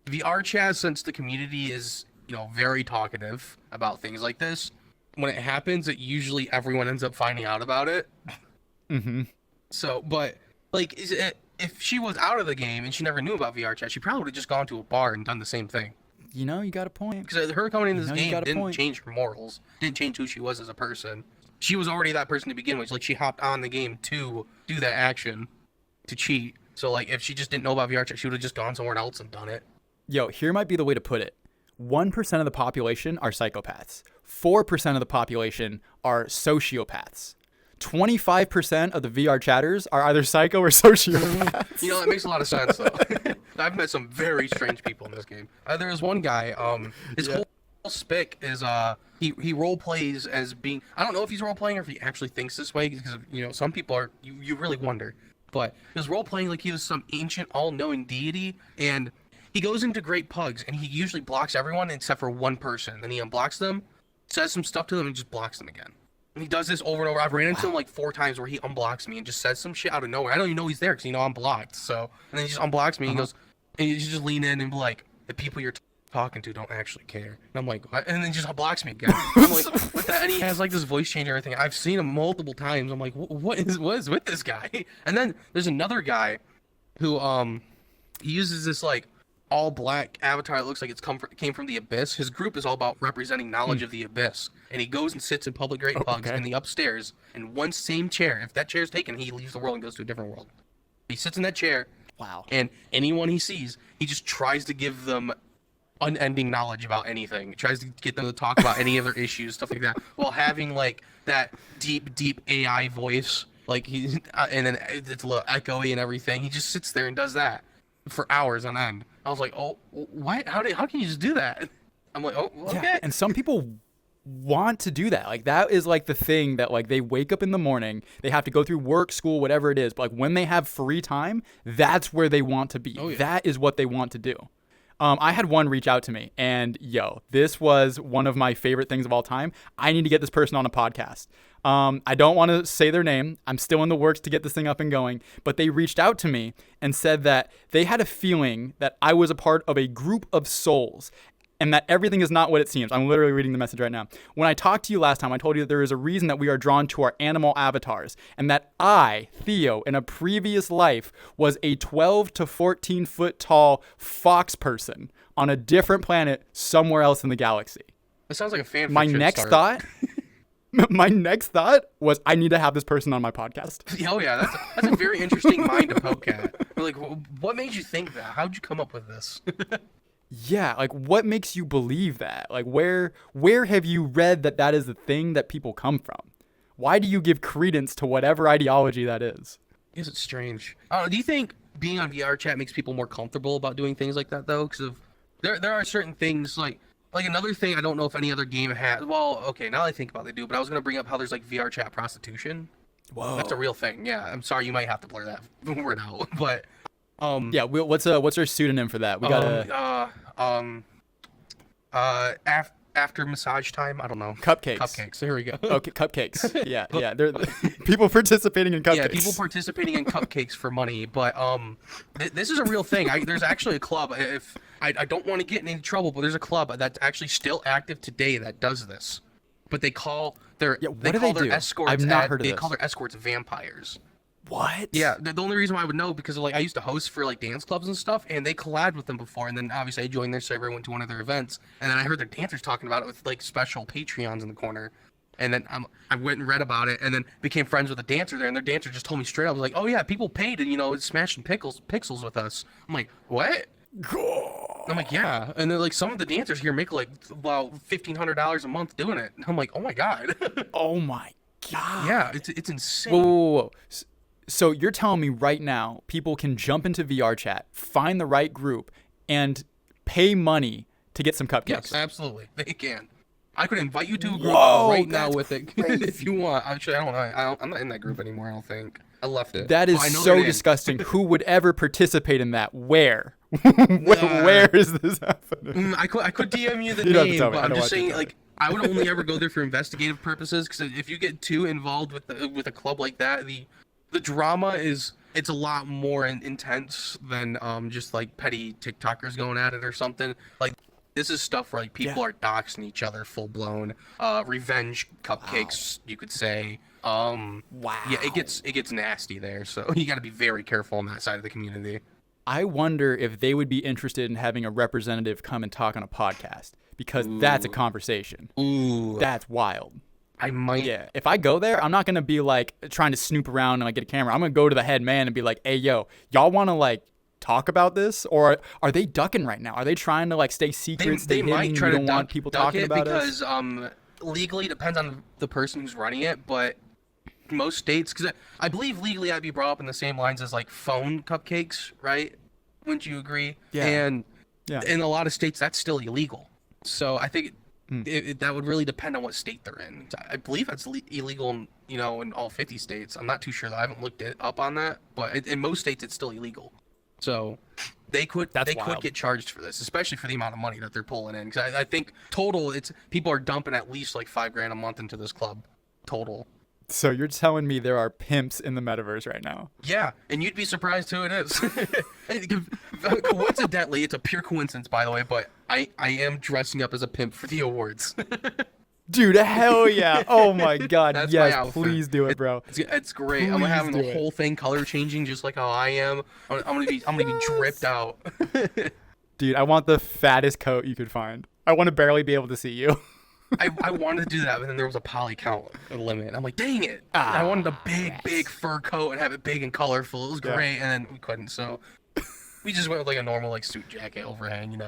VR chat, since the community is very talkative about things like this. When it happens, it usually everyone ends up finding out about it. Mm-hmm. So, but if she was out of the game and she never knew about VR chat, she probably would have just gone to a bar and done the same thing. You got a point. Because her coming into this game didn't change her morals, didn't change who she was as a person. She was already that person to begin with. She hopped on the game to do that action, to cheat. So, if she just didn't know about VR chat, she would have just gone somewhere else and done it. Yo, here might be the way to put it. 1% of the population are psychopaths. 4% of the population are sociopaths. 25% of the VR chatters are either psycho or sociopaths. That makes a lot of sense, though. I've met some very strange people in this game. There was one guy, his whole spick is, he role plays as being, I don't know if he's role playing or if he actually thinks this way, because, some people are, you really wonder. But he was role playing like he was some ancient, all-knowing deity, and he goes into Great Pugs, and he usually blocks everyone except for one person. Then he unblocks them, says some stuff to them, and just blocks them again. And he does this over and over. I've ran into him 4 times where he unblocks me and just says some shit out of nowhere. I don't even know he's there because I'm blocked. So, and then he just unblocks me and goes, and you just lean in and be like, the people you're talking to don't actually care. And I'm like, what? And then just unblocks me again. I'm like, what the? And he has this voice change and everything. I've seen him multiple times. I'm like, what is with this guy? And then there's another guy who he uses this all black avatar. It looks like it's came from the Abyss. His group is all about representing knowledge of the Abyss, and he goes and sits in public Great Pugs in the upstairs in one same chair. If that chair is taken, he leaves the world and goes to a different world. He sits in that chair. Wow. And anyone he sees, he just tries to give them unending knowledge about anything. He tries to get them to talk about any of their issues, stuff like that, while having that deep AI voice. And then it's a little echoey and everything. He just sits there and does that for hours on end. I was like, oh, what? How can you just do that? I'm like, oh, okay. Yeah, and some people want to do that. That is the thing that they wake up in the morning, they have to go through work, school, whatever it is. But when they have free time, that's where they want to be. Oh, yeah. That is what they want to do. I had one reach out to me, and this was one of my favorite things of all time. I need to get this person on a podcast. I don't want to say their name. I'm still in the works to get this thing up and going, but they reached out to me and said that they had a feeling that I was a part of a group of souls and that everything is not what it seems. I'm literally reading the message right now. When I talked to you last time, I told you that there is a reason that we are drawn to our animal avatars, and that I, Theo, in a previous life, was a 12 to 14 foot tall fox person on a different planet somewhere else in the galaxy. That sounds like a fan fiction. My next thought was, I need to have this person on my podcast. Oh yeah, that's a very interesting mind to poke at. What made you think that? How'd you come up with this? Yeah, what makes you believe that? Where have you read that is the thing that people come from? Why do you give credence to whatever ideology that is? Is it strange? Do you think being on VR chat makes people more comfortable about doing things like that though? Because there are certain things like another thing I don't know if any other game has. Well, okay, now that I think about it, they do. But I was gonna bring up how there's VR chat prostitution. Whoa, that's a real thing. Yeah, I'm sorry, you might have to blur that word out, but. Yeah, what's our pseudonym for that? We gotta after massage time. I don't know. Cupcakes. Cupcakes. There we go. Okay, cupcakes. Yeah, yeah. They're people participating in cupcakes. Yeah, people participating in cupcakes for money. But this is a real thing. There's actually a club. If I don't want to get in any trouble, but there's a club that's actually still active today that does this. But they call their escorts. I've not heard of this. They call their escorts vampires. What? Yeah, the only reason why I would know because like I used to host for like dance clubs and stuff, and they collabed with them before, and then obviously I joined their server, went to one of their events, and then I heard their dancers talking about it with like special Patreons in the corner, and then I went and read about it, and then became friends with a dancer there, and their dancer just told me straight up, was like, oh yeah, people paid to smashing pixels with us. I'm like, what? I'm like, yeah, and then like some of the dancers here make like about $1,500 a month doing it. I'm like, oh my god. Oh my god. Yeah, it's insane. Whoa. So you're telling me right now people can jump into VR chat, find the right group, and pay money to get some cupcakes? Yes, absolutely. They can. I could invite you to a group now with it if you want. Actually, I don't know. I'm not in that group anymore, I don't think. I left it. That is so disgusting. Who would ever participate in that? Where? Where is this happening? I could DM you the name, but I'm just saying, like, I would only ever go there for investigative purposes, because if you get too involved with a club like that, the drama it's a lot more intense than just like petty TikTokers going at it or something. Like this is stuff where like people are doxing each other full blown, revenge cupcakes, you could say. Wow. Yeah, it gets nasty there, so you got to be very careful on that side of the community. I wonder if they would be interested in having a representative come and talk on a podcast, because that's a conversation. Ooh, that's wild. I might. Yeah, if I go there, I'm not gonna be like trying to snoop around and like get a camera. I'm gonna go to the head man and be like, "Hey, yo, y'all want to like talk about this, or are they ducking right now? Are they trying to like stay secret? They might try to don't want people talking about it because legally depends on the person who's running it, but most states, because I believe legally that'd be brought up in the same lines as like phone cupcakes, right? Wouldn't you agree? Yeah. And in a lot of states that's still illegal. So I think. That would really depend on what state they're in. I believe that's illegal, in all 50 states. I'm not too sure. I haven't looked it up on that, but in most states it's still illegal. So they could get charged for this, especially for the amount of money that they're pulling in. Because I think total, people are dumping at least like $5,000 a month into this club, total. So you're telling me there are pimps in the metaverse right now? Yeah, and you'd be surprised who it is. Coincidentally, it's a pure coincidence, by the way, but I am dressing up as a pimp for the awards. Dude, hell yeah. Oh my god. That's yes, my outfit. Please do it, bro. It's great. I'm having the whole thing color changing just like how I am. I'm gonna be dripped out. Dude, I want the fattest coat you could find. I want to barely be able to see you. I wanted to do that, but then there was a poly count limit. I'm like, dang it. I wanted a big fur coat and have it big and colorful. It was great, and then we couldn't, so we just went with like a normal like suit jacket overhang,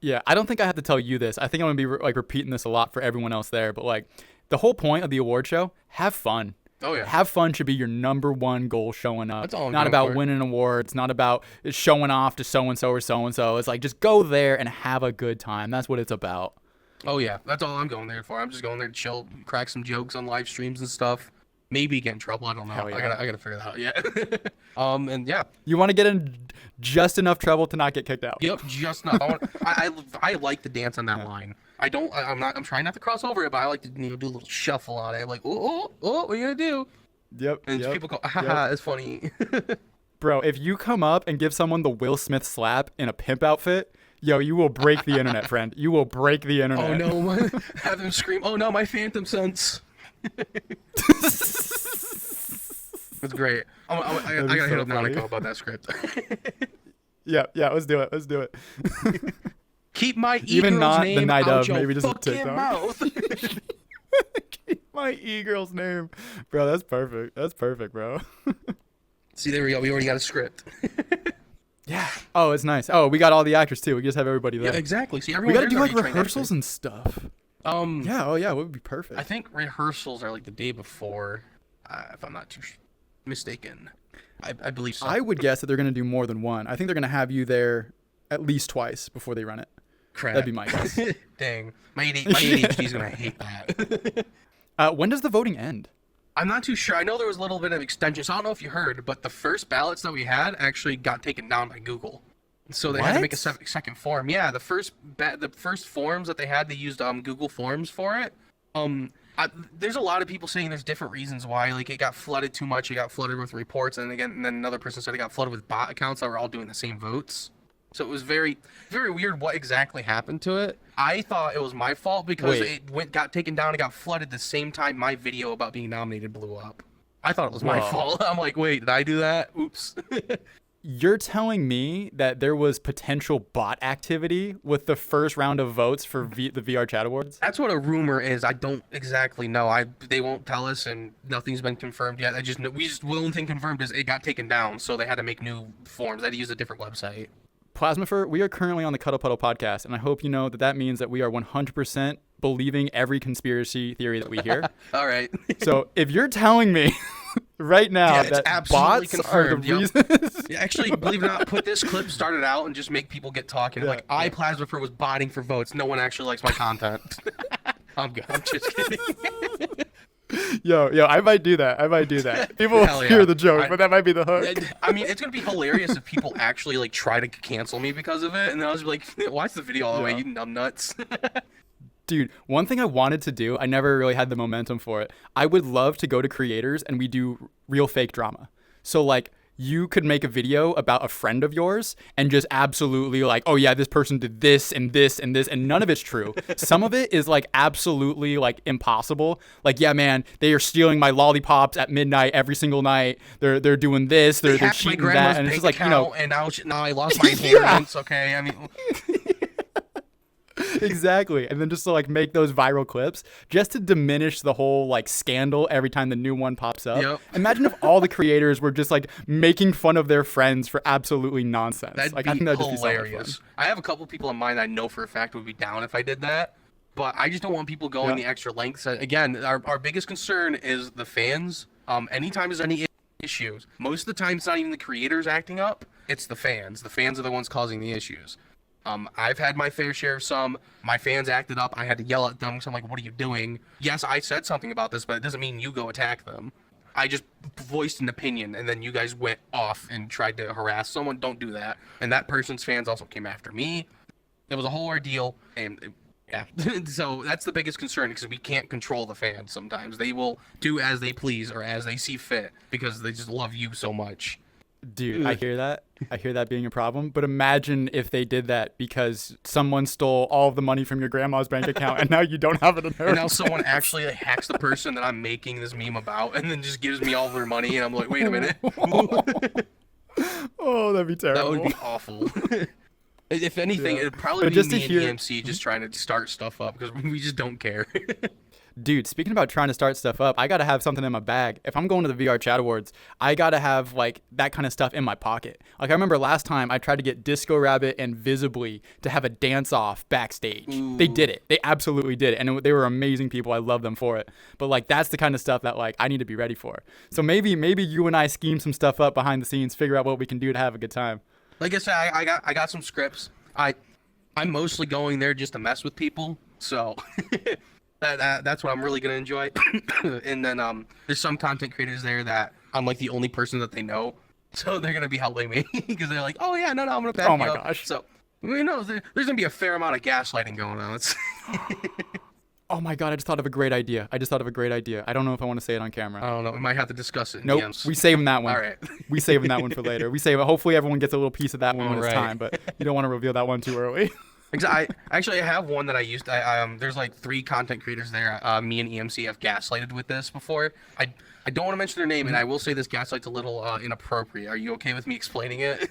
Yeah, I don't think I have to tell you this. I think I'm going to be like repeating this a lot for everyone else there, but like the whole point of the award show, have fun. Oh yeah. Have fun should be your number one goal showing up. That's all I'm not about winning awards, not about showing off to so-and-so or so-and-so. It's like just go there and have a good time. That's what it's about. Oh yeah, that's all I'm going there for. I'm just going there to chill, crack some jokes on live streams and stuff. Maybe get in trouble. I don't know. Yeah. I gotta figure that out. Yeah. And yeah. You want to get in just enough trouble to not get kicked out. Yep, just enough. I like to dance on that line. I'm trying not to cross over it, but I like to do a little shuffle on it. I'm like, oh, what are you gonna do? Yep. And people go, haha, it's funny. Bro, if you come up and give someone the Will Smith slap in a pimp outfit, yo, you will break the internet, friend. You will break the internet. Oh no, have them scream, oh no, my phantom sense. That's great. I gotta hit up Nautico about that script. yeah, let's do it. Keep my even not name the night out of, your maybe just a fucking TikTok. mouth. Keep my e-girl's name, bro. That's perfect, bro. See, there we go. We already got a script. Yeah. Oh, it's nice. Oh, we got all the actors too. We just have everybody there. Yeah, exactly. See, we gotta do like rehearsals and stuff. Yeah. Oh yeah, it would be perfect. I think rehearsals are like the day before, if I'm not too mistaken. I believe so. I would guess that they're gonna do more than one. I think they're gonna have you there at least twice before they run it. Crap. That'd be my guess. Dang. My ADHD's gonna hate that. When does the voting end? I'm not too sure. I know there was a little bit of extension, so I don't know if you heard, but the first ballots that we had actually got taken down by Google. So they had to make a What? second form. Yeah, the first forms that they had, they used Google Forms for it. Um, there's a lot of people saying there's different reasons why. Like it got flooded too much. It got flooded with reports, and then another person said it got flooded with bot accounts that were all doing the same votes. So it was very, very weird what exactly happened to it. I thought it was my fault because got taken down and got flooded the same time my video about being nominated blew up. I thought it was my fault. I'm like, wait, did I do that? Oops. You're telling me that there was potential bot activity with the first round of votes for the VR Chat Awards? That's what a rumor is. I don't exactly know. They won't tell us, and nothing's been confirmed yet. The only thing confirmed is it got taken down, so they had to make new forms. They had to use a different website. Plasmapher, we are currently on the Cuddle Puddle podcast, and I hope you know that means that we are 100% believing every conspiracy theory that we hear. All right. So if you're telling me right now that bots are the reasons... Actually, believe it or not, put this clip, start it out, and just make people get talking. Like, Plasmapher was botting for votes. No one actually likes my content. I'm good. I'm just kidding. Yo, I might do that. People will hear the joke, but that might be the hook. I mean, it's gonna be hilarious if people actually like try to cancel me because of it, and then I was like, watch the video all the way, you numbnuts. Dude, one thing I wanted to do, I never really had the momentum for it. I would love to go to creators and we do real fake drama. So like, you could make a video about a friend of yours and just absolutely like, oh yeah, this person did this and this and this, and none of it's true. Some of it is like absolutely like impossible. Like, yeah, man, they are stealing my lollipops at midnight every single night. They're doing this, they're cheating that, and it's just like, you know, and now I lost my inheritance. Okay, I mean. Exactly. And then just to like make those viral clips just to diminish the whole like scandal every time the new one pops up. Yep. Imagine if all the creators were just like making fun of their friends for absolutely nonsense. That'd like, be I think that'd hilarious. Just be so much fun. I have a couple people in mind I know for a fact would be down if I did that, but I just don't want people going the extra lengths. Again, our biggest concern is the fans. Anytime there's any issues, most of the time it's not even the creators acting up, it's the fans. The fans are the ones causing the issues. I've had my fair share of some. My fans acted up. I had to yell at them because I'm like, what are you doing? Yes, I said something about this, but it doesn't mean you go attack them. I just voiced an opinion, and then you guys went off and tried to harass someone. Don't do that. And that person's fans also came after me. It was a whole ordeal, and yeah. So that's the biggest concern because we can't control the fans sometimes. They will do as they please or as they see fit because they just love you so much. Dude, I hear that. I hear that being a problem. But imagine if they did that because someone stole all of the money from your grandma's bank account and now you don't have it in And now someone actually like, hacks the person that I'm making this meme about and then just gives me all their money and I'm like, wait a minute. Oh, that'd be terrible. That would be awful. If anything, it'd probably be just me to and EMC just trying to start stuff up because we just don't care. Dude, speaking about trying to start stuff up, I got to have something in my bag. If I'm going to the VR Chat Awards, I got to have like that kind of stuff in my pocket. Like I remember last time I tried to get Disco Rabbit and Visibly to have a dance off backstage. Ooh. They did it. They absolutely did it. And they were amazing people. I love them for it. But like that's the kind of stuff that like I need to be ready for. So maybe you and I scheme some stuff up behind the scenes, figure out what we can do to have a good time. Like I said, I got some scripts. I'm mostly going there just to mess with people. So That's what I'm really gonna enjoy. And then there's some content creators there that I'm like the only person that they know, so they're gonna be helping me because they're like, oh yeah, no, I'm gonna back you up. Oh my gosh. So you know, there's gonna be a fair amount of gaslighting going on. Oh my god, I just thought of a great idea. I don't know if I want to say it on camera. I don't know. We might have to discuss it. Nope. We saving that one. All right. We saving that one for later. We save it. Hopefully everyone gets a little piece of that one when it's time, but you don't want to reveal that one too early. I have one that I used. There's like 3 content creators there. Me and EMC have gaslighted with this before. I don't want to mention their name, and I will say this gaslight's a little inappropriate. Are you okay with me explaining it?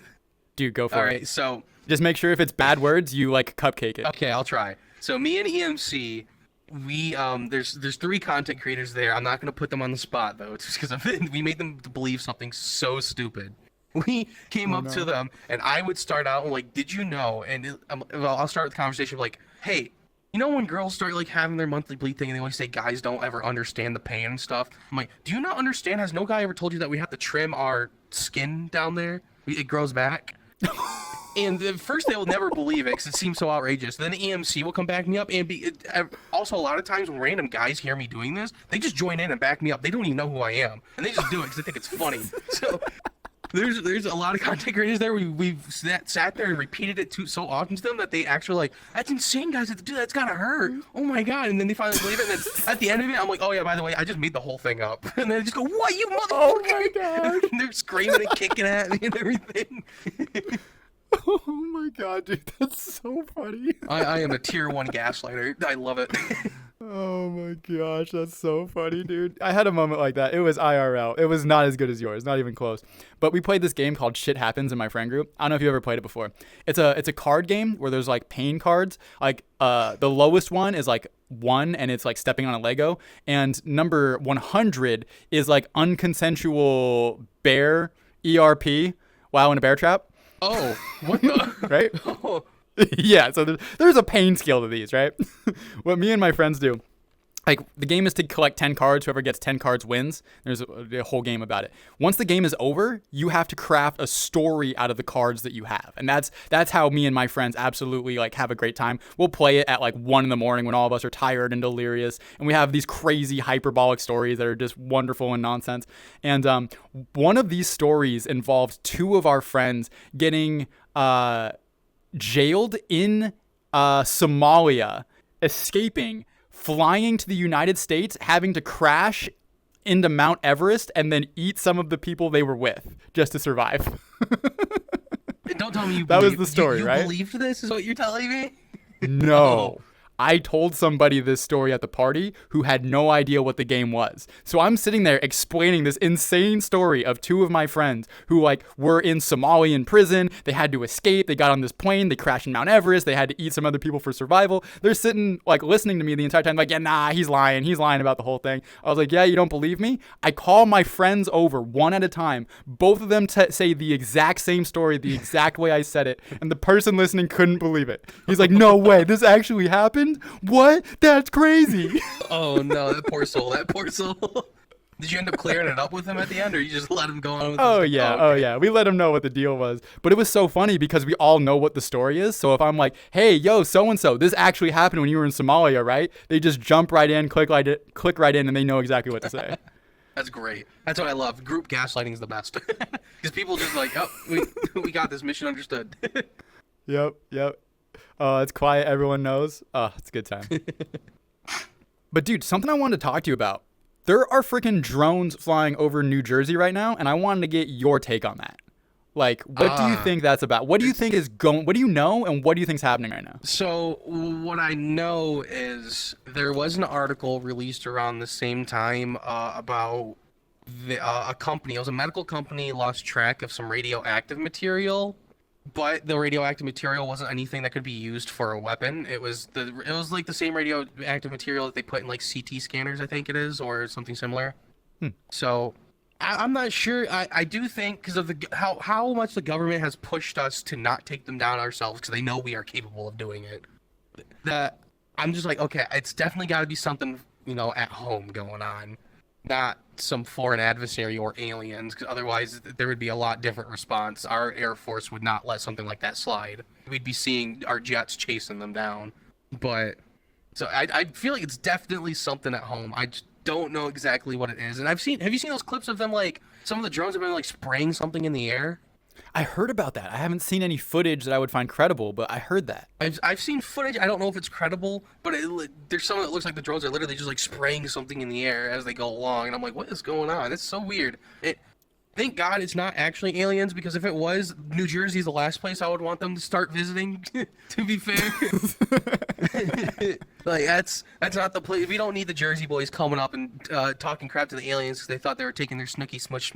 Dude, go for it. All right, so just make sure if it's bad words, you like cupcake it. Okay, I'll try. So me and EMC, we there's 3 content creators there. I'm not gonna put them on the spot though, just because we made them believe something so stupid. We came up to them, and I would start out like, "Did you know?" And I'll start with the conversation like, "Hey, you know when girls start like having their monthly bleed thing, and they always say guys don't ever understand the pain and stuff." I'm like, "Do you not understand? Has no guy ever told you that we have to trim our skin down there? It grows back." And at first they will never believe it because it seems so outrageous. Then EMC will come back me up and also a lot of times when random guys hear me doing this, they just join in and back me up. They don't even know who I am, and they just do it because they think it's funny. So. There's a lot of content creators there. We've sat there and repeated it so often to them that they actually like, that's insane, guys. Dude, that's gotta hurt. Oh my god! And then they finally believe it. And then at the end of it, I'm like, oh yeah, by the way, I just made the whole thing up. And then they just go, what, you motherfucker? Oh my god! And they're screaming and kicking at me and everything. Oh my god, dude, that's so funny. I am a tier 1 gaslighter. I love it. Oh my gosh, that's so funny, dude. I had a moment like that. It was IRL. It was not as good as yours, not even close. But we played this game called Shit Happens in my friend group. I don't know if you ever played it before. It's a card game where there's like pain cards. Like the lowest one is like 1 and it's like stepping on a Lego. And number 100 is like unconsensual bear ERP. Wow, in a bear trap. Oh, what the? Right? Oh. Yeah, so there's a pain scale to these, right? What me and my friends do, like the game is to collect 10 cards. Whoever gets 10 cards wins. There's a whole game about it. Once the game is over, you have to craft a story out of the cards that you have. And that's how me and my friends absolutely like have a great time. We'll play it at like 1 a.m. when all of us are tired and delirious. And we have these crazy hyperbolic stories that are just wonderful and nonsense. And one of these stories involved 2 of our friends getting jailed in Somalia, escaping, flying to the United States, having to crash into Mount Everest, and then eat some of the people they were with just to survive. Don't tell me you that was the story, right? You believed this is what you're telling me? No. I told somebody this story at the party who had no idea what the game was. So I'm sitting there explaining this insane story of 2 of my friends who like were in Somalian prison. They had to escape. They got on this plane. They crashed in Mount Everest. They had to eat some other people for survival. They're sitting like listening to me the entire time like, yeah, nah, he's lying. He's lying about the whole thing. I was like, yeah, you don't believe me? I call my friends over one at a time. Both of them say the exact same story, the exact way I said it. And the person listening couldn't believe it. He's like, no way, this actually happened? What? That's crazy. Oh no, that poor soul. Did you end up clearing it up with him at the end, or you just let him go on with Oh yeah, okay. oh yeah. We let him know what the deal was. But it was so funny because we all know what the story is. So if I'm like, hey, yo, so-and-so, this actually happened when you were in Somalia, right? They just jump right in, click right in, and they know exactly what to say. That's great. That's what I love. Group gaslighting is the best. Because people just like, oh, we got this, mission understood. Yep. It's quiet. Everyone knows. Oh, it's a good time. But dude, something I wanted to talk to you about. There are freaking drones flying over New Jersey right now, and I wanted to get your take on that. Like, what do you think that's about? What do you think is going? What do you know, and what do you think's happening right now? So what I know is there was an article released around the same time about a company. It was a medical company lost track of some radioactive material. But the radioactive material wasn't anything that could be used for a weapon. It was like the same radioactive material that they put in like CT scanners, I think it is, or something similar. So I'm not sure. I do think because of how much the government has pushed us to not take them down ourselves because they know we are capable of doing it. That I'm just like, okay, it's definitely got to be something at home going on, not some foreign adversary or aliens, because otherwise there would be a lot different response. Our Air Force would not let something like that slide. We'd be seeing our jets chasing them down. But so I feel like it's definitely something at home. I just don't know exactly what it is. And have you seen those clips of them, like some of the drones have been like spraying something in the air? I heard about that. I haven't seen any footage that I would find credible, but I heard that. I've seen footage. I don't know if it's credible, but there's some that looks like the drones are literally just like spraying something in the air as they go along, and I'm like, what is going on? It's so weird. Thank God it's not actually aliens, because if it was, New Jersey is the last place I would want them to start visiting. To be fair, like that's not the place. We don't need the Jersey boys coming up and talking crap to the aliens because they thought they were taking their Snooki smush,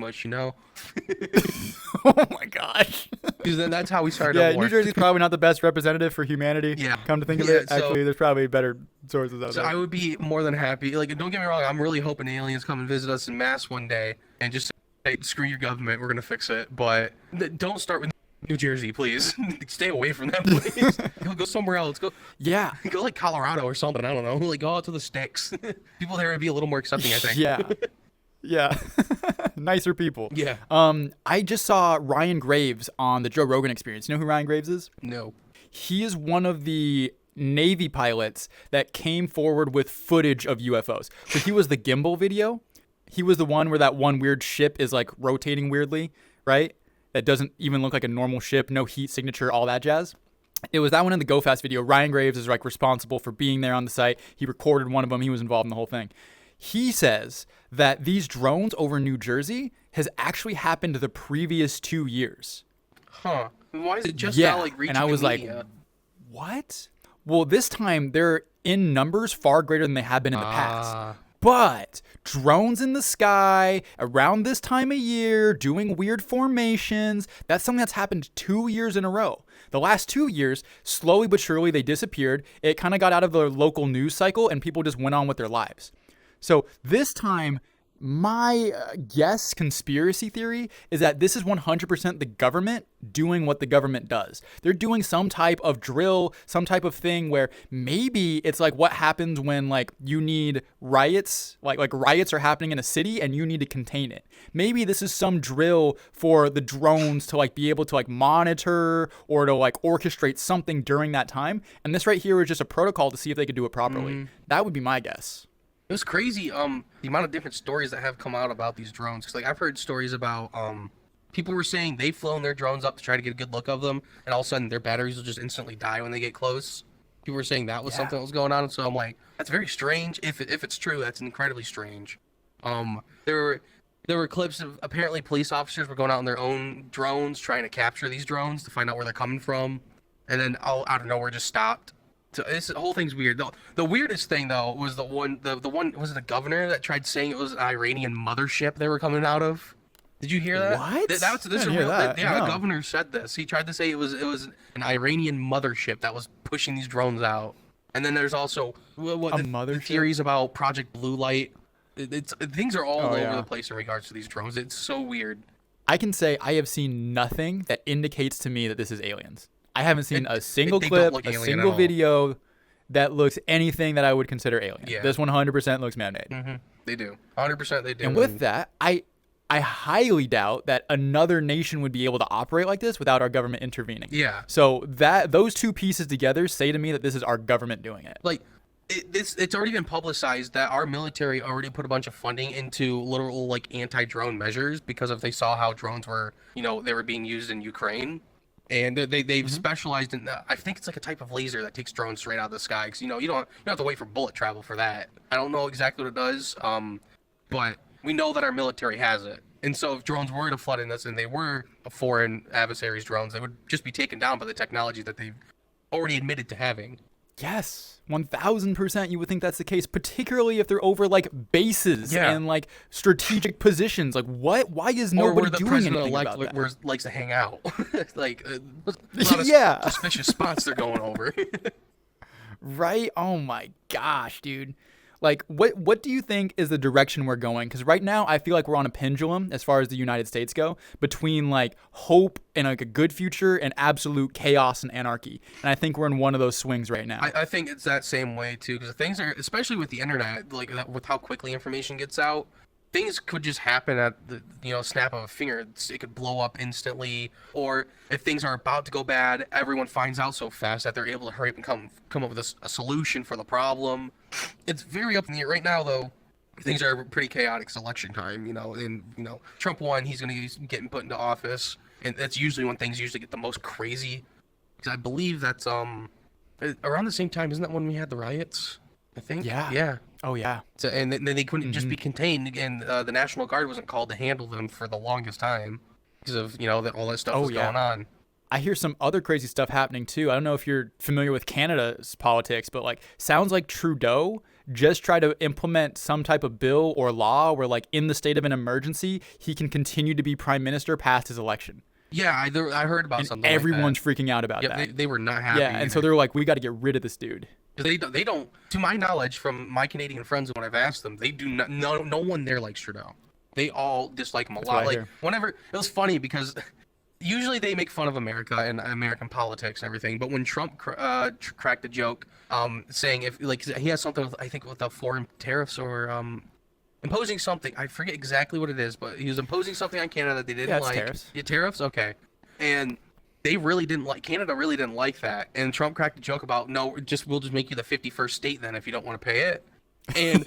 Oh my gosh. Because then that's how we started. Yeah, a war. New Jersey's probably not the best representative for humanity. Yeah. Come to think of it, actually, there's probably better sources out there. So I would be more than happy. Like, don't get me wrong. I'm really hoping aliens come and visit us in mass one day and just say, screw your government, we're gonna fix it. But don't start with New Jersey, please. Stay away from that place. Go somewhere else. Go like Colorado or something. I don't know. Like go out to the sticks. People there would be a little more accepting, I think. Yeah. Nicer people. Yeah. I just saw Ryan Graves on the Joe Rogan Experience. You know who Ryan Graves is? No. He is one of the Navy pilots that came forward with footage of UFOs. So he was the gimbal video. He was the one where that one weird ship is like rotating weirdly, right? that doesn't even look like a normal ship, no heat signature, all that jazz. It was that one in the Go Fast video. Ryan Graves is like responsible for being there on the site. He recorded one of them. He was involved in the whole thing. He says that these drones over New Jersey has actually happened the previous 2 years. Huh. Why is it just now like reaching and I was the like, media? what? Well, this time they're in numbers far greater than they have been in the past. But drones in the sky around this time of year doing weird formations, that's something that's happened 2 years in a row. The last 2 years, slowly but surely, they disappeared. It kind of got out of the local news cycle and people just went on with their lives. So this time, my guess, conspiracy theory, is that this is 100% the government doing what the government does. They're doing some type of drill, some type of thing where maybe it's like what happens when like you need riots, like riots are happening in a city and you need to contain it. Maybe this is some drill for the drones to like be able to like monitor or to like orchestrate something during that time. And this right here is just a protocol to see if they could do it properly. That would be my guess. It was crazy, the amount of different stories that have come out about these drones. Cause like I've heard stories about, people were saying they've flown their drones up to try to get a good look of them, and all of a sudden their batteries will just instantly die when they get close. People were saying that was something that was going on, and so I'm like, that's very strange. If it's true, that's incredibly strange. There were clips of apparently police officers were going out on their own drones trying to capture these drones to find out where they're coming from, and then out of nowhere just stopped. So this whole thing's weird. The weirdest thing though was the one was it the governor that tried saying it was an Iranian mothership they were coming out of. Did you hear that? What? This is real. That. Yeah, No. the governor said this. He tried to say it was an Iranian mothership that was pushing these drones out. And then there's also the mothership? theories about Project Blue Light. Things are all over yeah. the place in regards to these drones. It's so weird. I can say I have seen nothing that indicates to me that this is aliens. I haven't seen a single they don't clip, look a alien single at all. video that looks anything that I would consider alien. Yeah. This 100% looks man-made. They do. 100% they do. And with that, I highly doubt that another nation would be able to operate like this without our government intervening. Yeah. So those two pieces together say to me that this is our government doing it. Like, it's already been publicized that our military already put a bunch of funding into literal like anti-drone measures because if they saw how drones were, they were being used in Ukraine. And they've specialized in, I think it's like a type of laser that takes drones straight out of the sky. Because, you don't have to wait for bullet travel for that. I don't know exactly what it does, but we know that our military has it. And so if drones were to flood in this and they were a foreign adversaries' drones, they would just be taken down by the technology that they've already admitted to having. Yes, 1000% you would think that's the case, particularly if they're over like bases and like strategic positions. Like what? Why is nobody doing anything about that? Where likes to hang out. Like a lot of suspicious spots they're going over. Right? Oh my gosh, dude. Like, what do you think is the direction we're going? Because right now, I feel like we're on a pendulum as far as the United States go, between like hope and like a good future and absolute chaos and anarchy. And I think we're in one of those swings right now. I think it's that same way too, because things are, especially with the internet, like with how quickly information gets out, things could just happen at the snap of a finger. It could blow up instantly, or if things are about to go bad, everyone finds out so fast that they're able to hurry up and come up with a solution for the problem. It's very up in the air right now, though. Things are pretty chaotic. It's election time, and Trump won. He's going to be getting put into office, and that's usually when things usually get the most crazy. Because I believe that's around the same time. Isn't that when we had the riots? I think. Yeah. Oh yeah. So and then they couldn't just be contained, and the National Guard wasn't called to handle them for the longest time because of all that stuff was going on. I hear some other crazy stuff happening too. I don't know if you're familiar with Canada's politics, but like sounds like Trudeau just tried to implement some type of bill or law where like in the state of an emergency, he can continue to be prime minister past his election. Yeah, I heard about something like that. Everyone's freaking out about that. They were not happy. Yeah, and so they're like, we got to get rid of this dude. They don't, to my knowledge, from my Canadian friends and when I've asked them, they do not. No one there likes Trudeau. They all dislike him a lot. Like whenever it was funny because usually they make fun of America and American politics and everything, but when Trump cracked a joke, saying if like he has something with, I think with the foreign tariffs or imposing something, I forget exactly what it is, but he was imposing something on Canada that they didn't like. Tariffs. Yeah, tariffs. Okay, and they really didn't like Canada. Really didn't like that, and Trump cracked a joke about we'll just make you the 51st state then if you don't want to pay it, and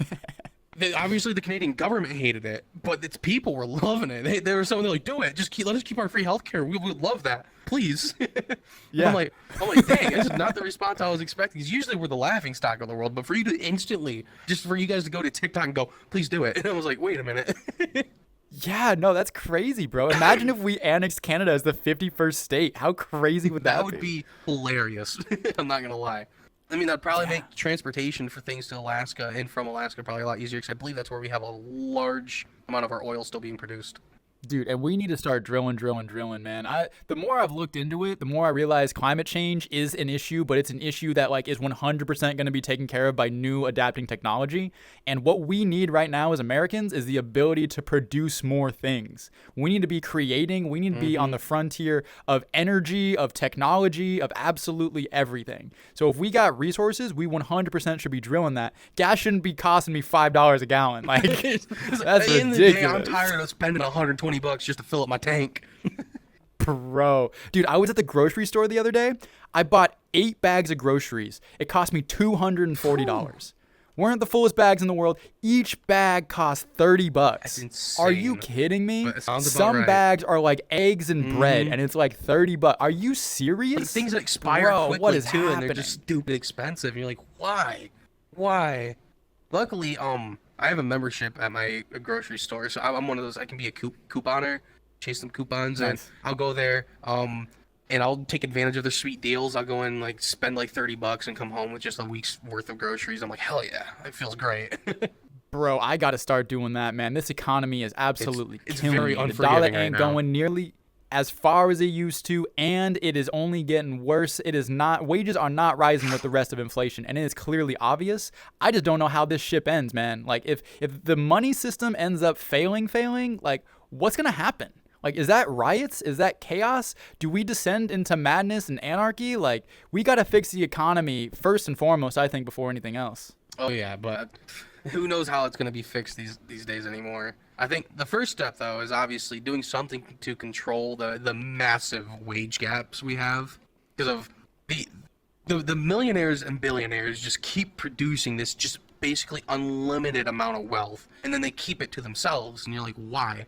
Obviously the Canadian government hated it, but its people were loving it. They were saying, like, do it. Let us keep our free healthcare. We would love that, please. Yeah. I'm like, dang, this is not the response I was expecting. 'Cause usually we're the laughing stock of the world, but for you to instantly, just for you guys to go to TikTok and go, please do it. And I was like, wait a minute. Yeah, no, that's crazy, bro. Imagine if we annexed Canada as the 51st state. How crazy would that be? That would be hilarious. I'm not gonna lie. I mean, that'd probably make transportation for things to Alaska and from Alaska probably a lot easier, because I believe that's where we have a large amount of our oil still being produced. Dude, and we need to start drilling, man. The more I've looked into it, the more I realize climate change is an issue, but it's an issue that like is 100% going to be taken care of by new adapting technology. And what we need right now as Americans is the ability to produce more things. We need to be creating, we need to be on the frontier of energy, of technology, of absolutely everything. So if we got resources, we 100% should be drilling that. Gas shouldn't be costing me $5 a gallon. Like, that's At the end of the day, I'm ridiculous. tired of spending $120 just to fill up my tank. Bro, dude, I was at the grocery store the other day. I bought 8 bags of groceries. It cost me $240. Weren't the fullest bags in the world. Each bag cost $30. That's insane. Are you kidding me? But it sounds about Some right. bags are like eggs and bread, and it's like $30. Are you serious? Like, things that expire Bro, quickly what is too, and happening? they're just stupid expensive. And you're like, why? Luckily, I have a membership at my grocery store, so I'm one of those. I can be a couponer, chase some coupons, and Nice. I'll go there, and I'll take advantage of the sweet deals. I'll go and like spend like $30 and come home with just a week's worth of groceries. I'm like, hell yeah, it feels great. Bro, I got to start doing that, man. This economy is absolutely It's killing very me. The unforgiving dollar right ain't now. going nearly as far as it used to, and it is only getting worse. It is not, wages are not rising with the rest of inflation, and it is clearly obvious. I just don't know how this ship ends, man. Like, if the money system ends up failing, like, what's going to happen? Like, is that riots? Is that chaos? Do we descend into madness and anarchy? Like, we got to fix the economy first and foremost, I think, before anything else. Oh yeah, but who knows how it's gonna be fixed these days anymore. I think the first step though is obviously doing something to control the massive wage gaps we have, because of the millionaires and billionaires just keep producing this just basically unlimited amount of wealth, and then they keep it to themselves, and you're like, why?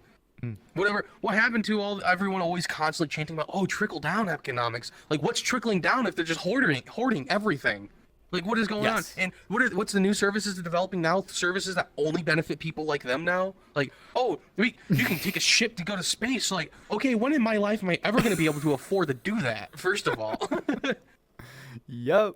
What happened to everyone always constantly chanting about, oh, trickle down economics? Like, what's trickling down if they're just hoarding everything? Like, what is going Yes. on? And what's the new services they're developing now? Services that only benefit people like them now? Like, oh, you can take a ship to go to space. Like, okay, when in my life am I ever going to be able to afford to do that, first of all? Yep.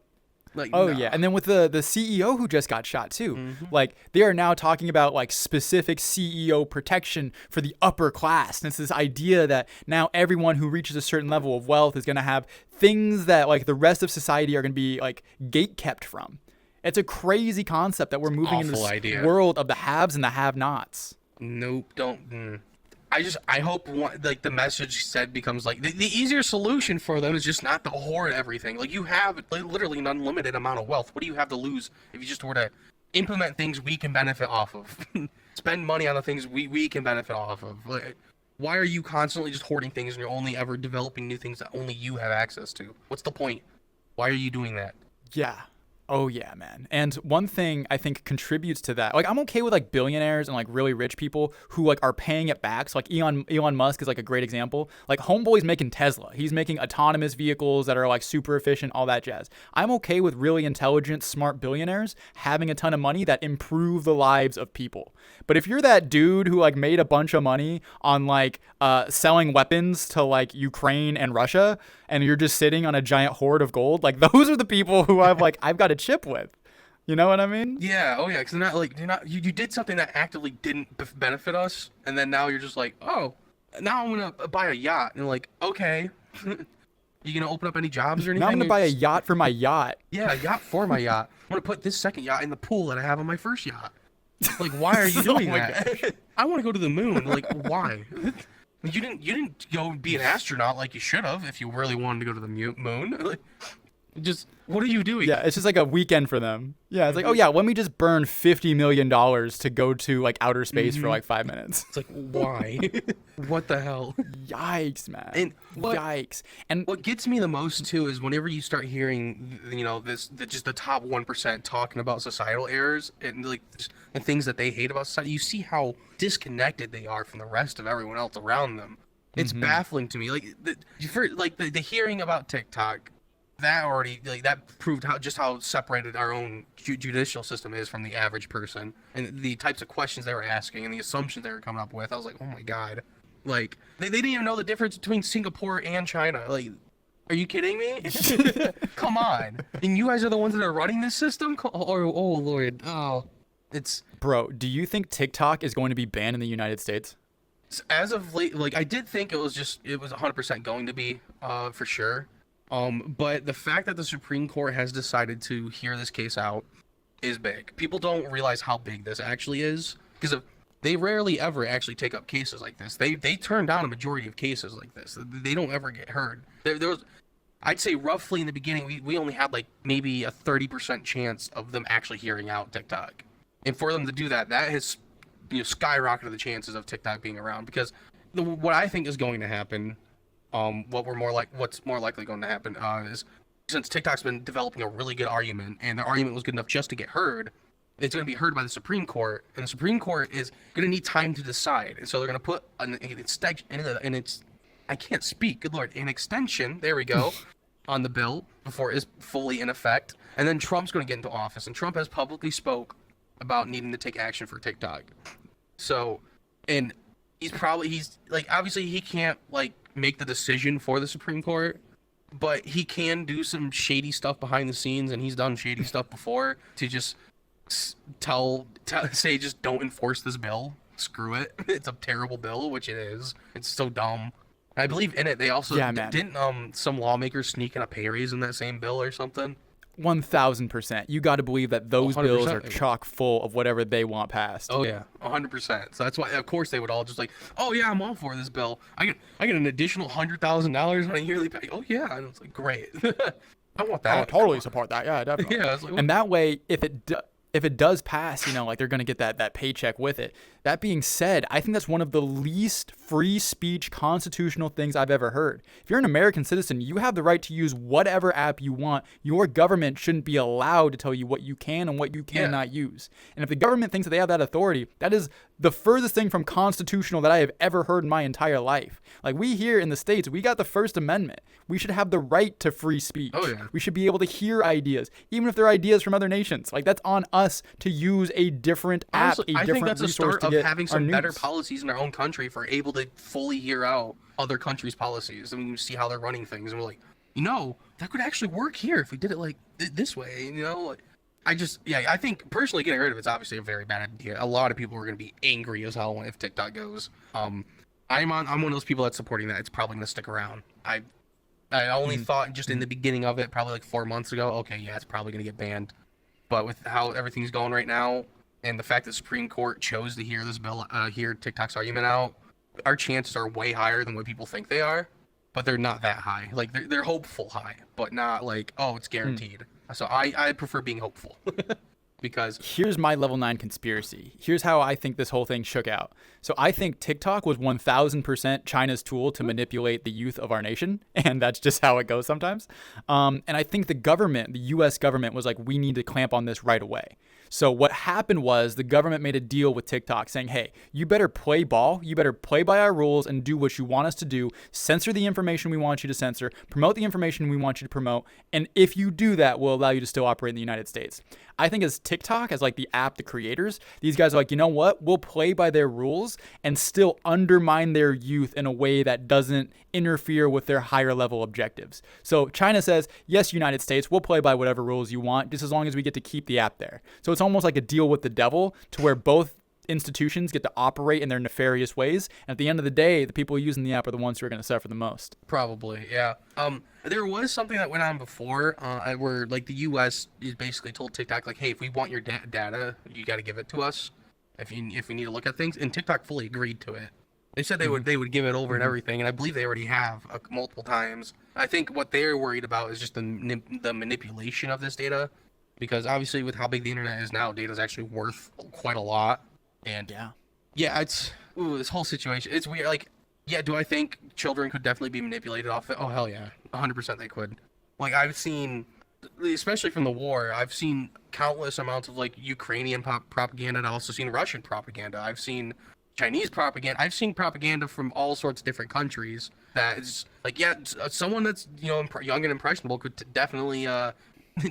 Like, Oh nah. yeah, and then with the CEO who just got shot too, like they are now talking about like specific CEO protection for the upper class. And it's this idea that now everyone who reaches a certain level of wealth is going to have things that like the rest of society are going to be like gate kept from. It's a crazy concept that we're moving into awful this idea. world of the haves and the have-nots. Nope, don't. I hope like the message said becomes like the easier solution for them is just not to hoard everything. Like, you have literally an unlimited amount of wealth. What do you have to lose if you just were to implement things we can benefit off of? Spend money on the things we can benefit off of. Like, why are you constantly just hoarding things and you're only ever developing new things that only you have access to? What's the point? Why are you doing that? Yeah. Oh yeah, man. And one thing I think contributes to that, like I'm okay with like billionaires and like really rich people who like are paying it back. So like Elon Musk is like a great example. Like homeboy's making Tesla. He's making autonomous vehicles that are like super efficient, all that jazz. I'm okay with really intelligent, smart billionaires having a ton of money that improve the lives of people. But if you're that dude who like made a bunch of money on like selling weapons to like Ukraine and Russia, and you're just sitting on a giant hoard of gold, like those are the people who I've got a chip with. You know what I mean? Yeah, oh yeah, because you did something that actively didn't benefit us, and then now you're just like, oh, now I'm gonna buy a yacht, and like, okay, you gonna open up any jobs or anything? Now I'm gonna buy a yacht for my yacht. Yeah, a yacht for my yacht. I'm gonna put this second yacht in the pool that I have on my first yacht. Like, why are you doing my that? I want to go to the moon. Like, why? You didn't go be an astronaut like you should have if you really wanted to go to the moon. Like, Just what are you doing? Yeah, it's just like a weekend for them. Yeah, it's like, oh yeah, let me just burn $50 million to go to like outer space for like 5 minutes. It's like, why? What the hell? Yikes, man. And Yikes. And what gets me the most too is whenever you start hearing, just the top 1% talking about societal errors and like the things that they hate about society, you see how disconnected they are from the rest of everyone else around them. It's baffling to me. Like the hearing about TikTok, that already that proved how separated our own judicial system is from the average person, and the types of questions they were asking and the assumptions they were coming up with. I was like, oh my god, like they didn't even know the difference between Singapore and China. Like, are you kidding me? Come on, and you guys are the ones that are running this system. Oh lord, it's bro. Do you think TikTok is going to be banned in the United States? As of late, like I did think it was 100% going to be, for sure. But the fact that the Supreme Court has decided to hear this case out is big. People don't realize how big this actually is, because they rarely ever actually take up cases like this. They turn down a majority of cases like this. They don't ever get heard. There was, I'd say roughly in the beginning, we only had like maybe a 30% chance of them actually hearing out TikTok. And for them to do that, that has skyrocketed the chances of TikTok being around, because what I think is going to happen, what's more likely going to happen is, since TikTok's been developing a really good argument, and their argument was good enough just to get heard, it's going to be heard by the Supreme Court, and the Supreme Court is going to need time to decide, and so they're going to put an extension, there we go, on the bill before it's fully in effect, and then Trump's going to get into office, and Trump has publicly spoke about needing to take action for TikTok. So, and he's like, obviously he can't like make the decision for the Supreme Court, but he can do some shady stuff behind the scenes, and he's done shady stuff before, to just say just don't enforce this bill. Screw it. It's a terrible bill, which it is. It's so dumb. I believe in it they also didn't some lawmakers sneak in a pay raise in that same bill or something. 1000%. You got to believe that those bills are chock full of whatever they want passed. Oh yeah, 100%. So that's why, of course, they would all just like, oh yeah, I'm all for this bill. I get an additional $100,000 on a yearly pay. Oh yeah, and it's like, great. I want that. I totally support that. Yeah, definitely. Yeah, like, and that way, if it does pass, like they're gonna get that paycheck with it. That being said, I think that's one of the least free speech constitutional things I've ever heard. If you're an American citizen, you have the right to use whatever app you want. Your government shouldn't be allowed to tell you what you can and what you cannot use. And if the government thinks that they have that authority, that is the furthest thing from constitutional that I have ever heard in my entire life. Like, we here in the States, we got the First Amendment. We should have the right to free speech. Oh, yeah. We should be able to hear ideas, even if they're ideas from other nations. Like, that's on us to use a different app, honestly, a different resource to get our news. I think that's the start of having some better policies in our own country, for able to fully hear out other countries' policies. I mean, you see how they're running things, and we're like, that could actually work here if we did it like this way, I think personally getting rid of it's obviously a very bad idea. A lot of people are going to be angry as hell if TikTok goes. I'm one of those people that's supporting that. It's probably going to stick around. I only thought just in the beginning of it, probably like 4 months ago, okay, yeah, it's probably going to get banned. But with how everything's going right now, and the fact that the Supreme Court chose to hear this bill, hear TikTok's argument out, our chances are way higher than what people think they are. But they're not that high. Like, they're hopeful high, but not like, oh, it's guaranteed. So I prefer being hopeful. Because here's my level 9 conspiracy. Here's how I think this whole thing shook out. So I think TikTok was 1000% China's tool to manipulate the youth of our nation, and that's just how it goes sometimes. And I think the US government was like, we need to clamp on this right away. So what happened was the government made a deal with TikTok saying, hey, you better play ball, you better play by our rules and do what you want us to do, censor the information we want you to censor, promote the information we want you to promote, and if you do that, we'll allow you to still operate in the United States. I think as TikTok, as like the app, the creators, these guys are like, you know what? We'll play by their rules and still undermine their youth in a way that doesn't interfere with their higher level objectives. So China says, yes, United States, we'll play by whatever rules you want, just as long as we get to keep the app there. So it's almost like a deal with the devil, to where both institutions get to operate in their nefarious ways. And at the end of the day, the people using the app are the ones who are going to suffer the most. Probably, yeah. There was something that went on before, where like the U.S. is basically told TikTok, like, hey, if we want your data, you got to give it to us. If we need to look at things, and TikTok fully agreed to it. They said they would give it over and everything, and I believe they already have multiple times. I think what they're worried about is just the manipulation of this data, because obviously with how big the internet is now, data is actually worth quite a lot. And it's this whole situation. It's weird. Like, yeah, do I think children could definitely be manipulated off it? Oh hell yeah, 100% they could. Like I've seen, especially from the war, I've seen countless amounts of like Ukrainian propaganda, and I've also seen Russian propaganda. I've seen Chinese propaganda. I've seen propaganda from all sorts of different countries. That is like, yeah, someone that's young and impressionable could definitely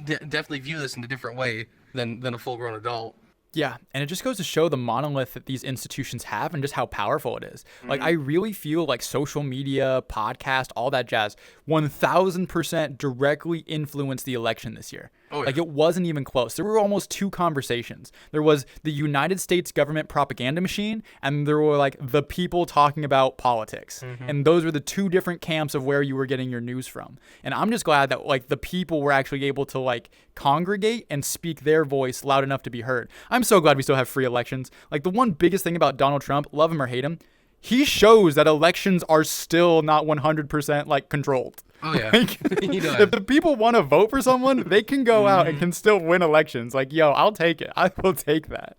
definitely view this in a different way than a full-grown adult. Yeah, and it just goes to show the monolith that these institutions have and just how powerful it is. Like, I really feel like social media, podcast, all that jazz, 1,000% directly influenced the election this year. Oh, yeah. Like, it wasn't even close. There were almost two conversations. There was the United States government propaganda machine, and there were, like, the people talking about politics. And those were the two different camps of where you were getting your news from. And I'm just glad that, like, the people were actually able to, like, congregate and speak their voice loud enough to be heard. I'm so glad we still have free elections. Like, the one biggest thing about Donald Trump, love him or hate him, he shows that elections are still not 100% like controlled. Oh yeah. Like, if the people want to vote for someone, they can go out and can still win elections. Like, yo, I'll take it. I will take that.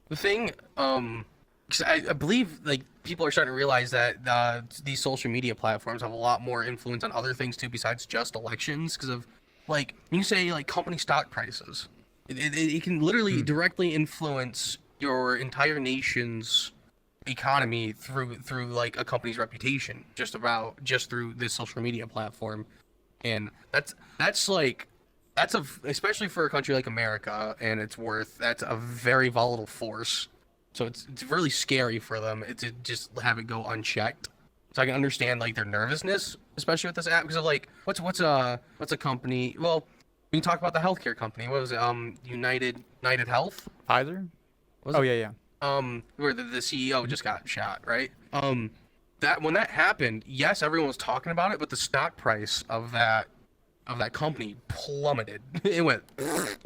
The thing, 'cause I believe like people are starting to realize that these social media platforms have a lot more influence on other things too, besides just elections. Because of like you say like company stock prices, it can literally directly influence your entire nation's economy through like a company's reputation just through this social media platform. And that's especially for a country like America and that's a very volatile force, so it's really scary for them to just have it go unchecked. So I can understand like their nervousness, especially with this app, because of like what's a company, well, we can talk about the healthcare company. What was it? United Health, Pfizer. Yeah where the CEO just got shot, right? That when that happened, yes, everyone was talking about it, but the stock price of that company plummeted. It went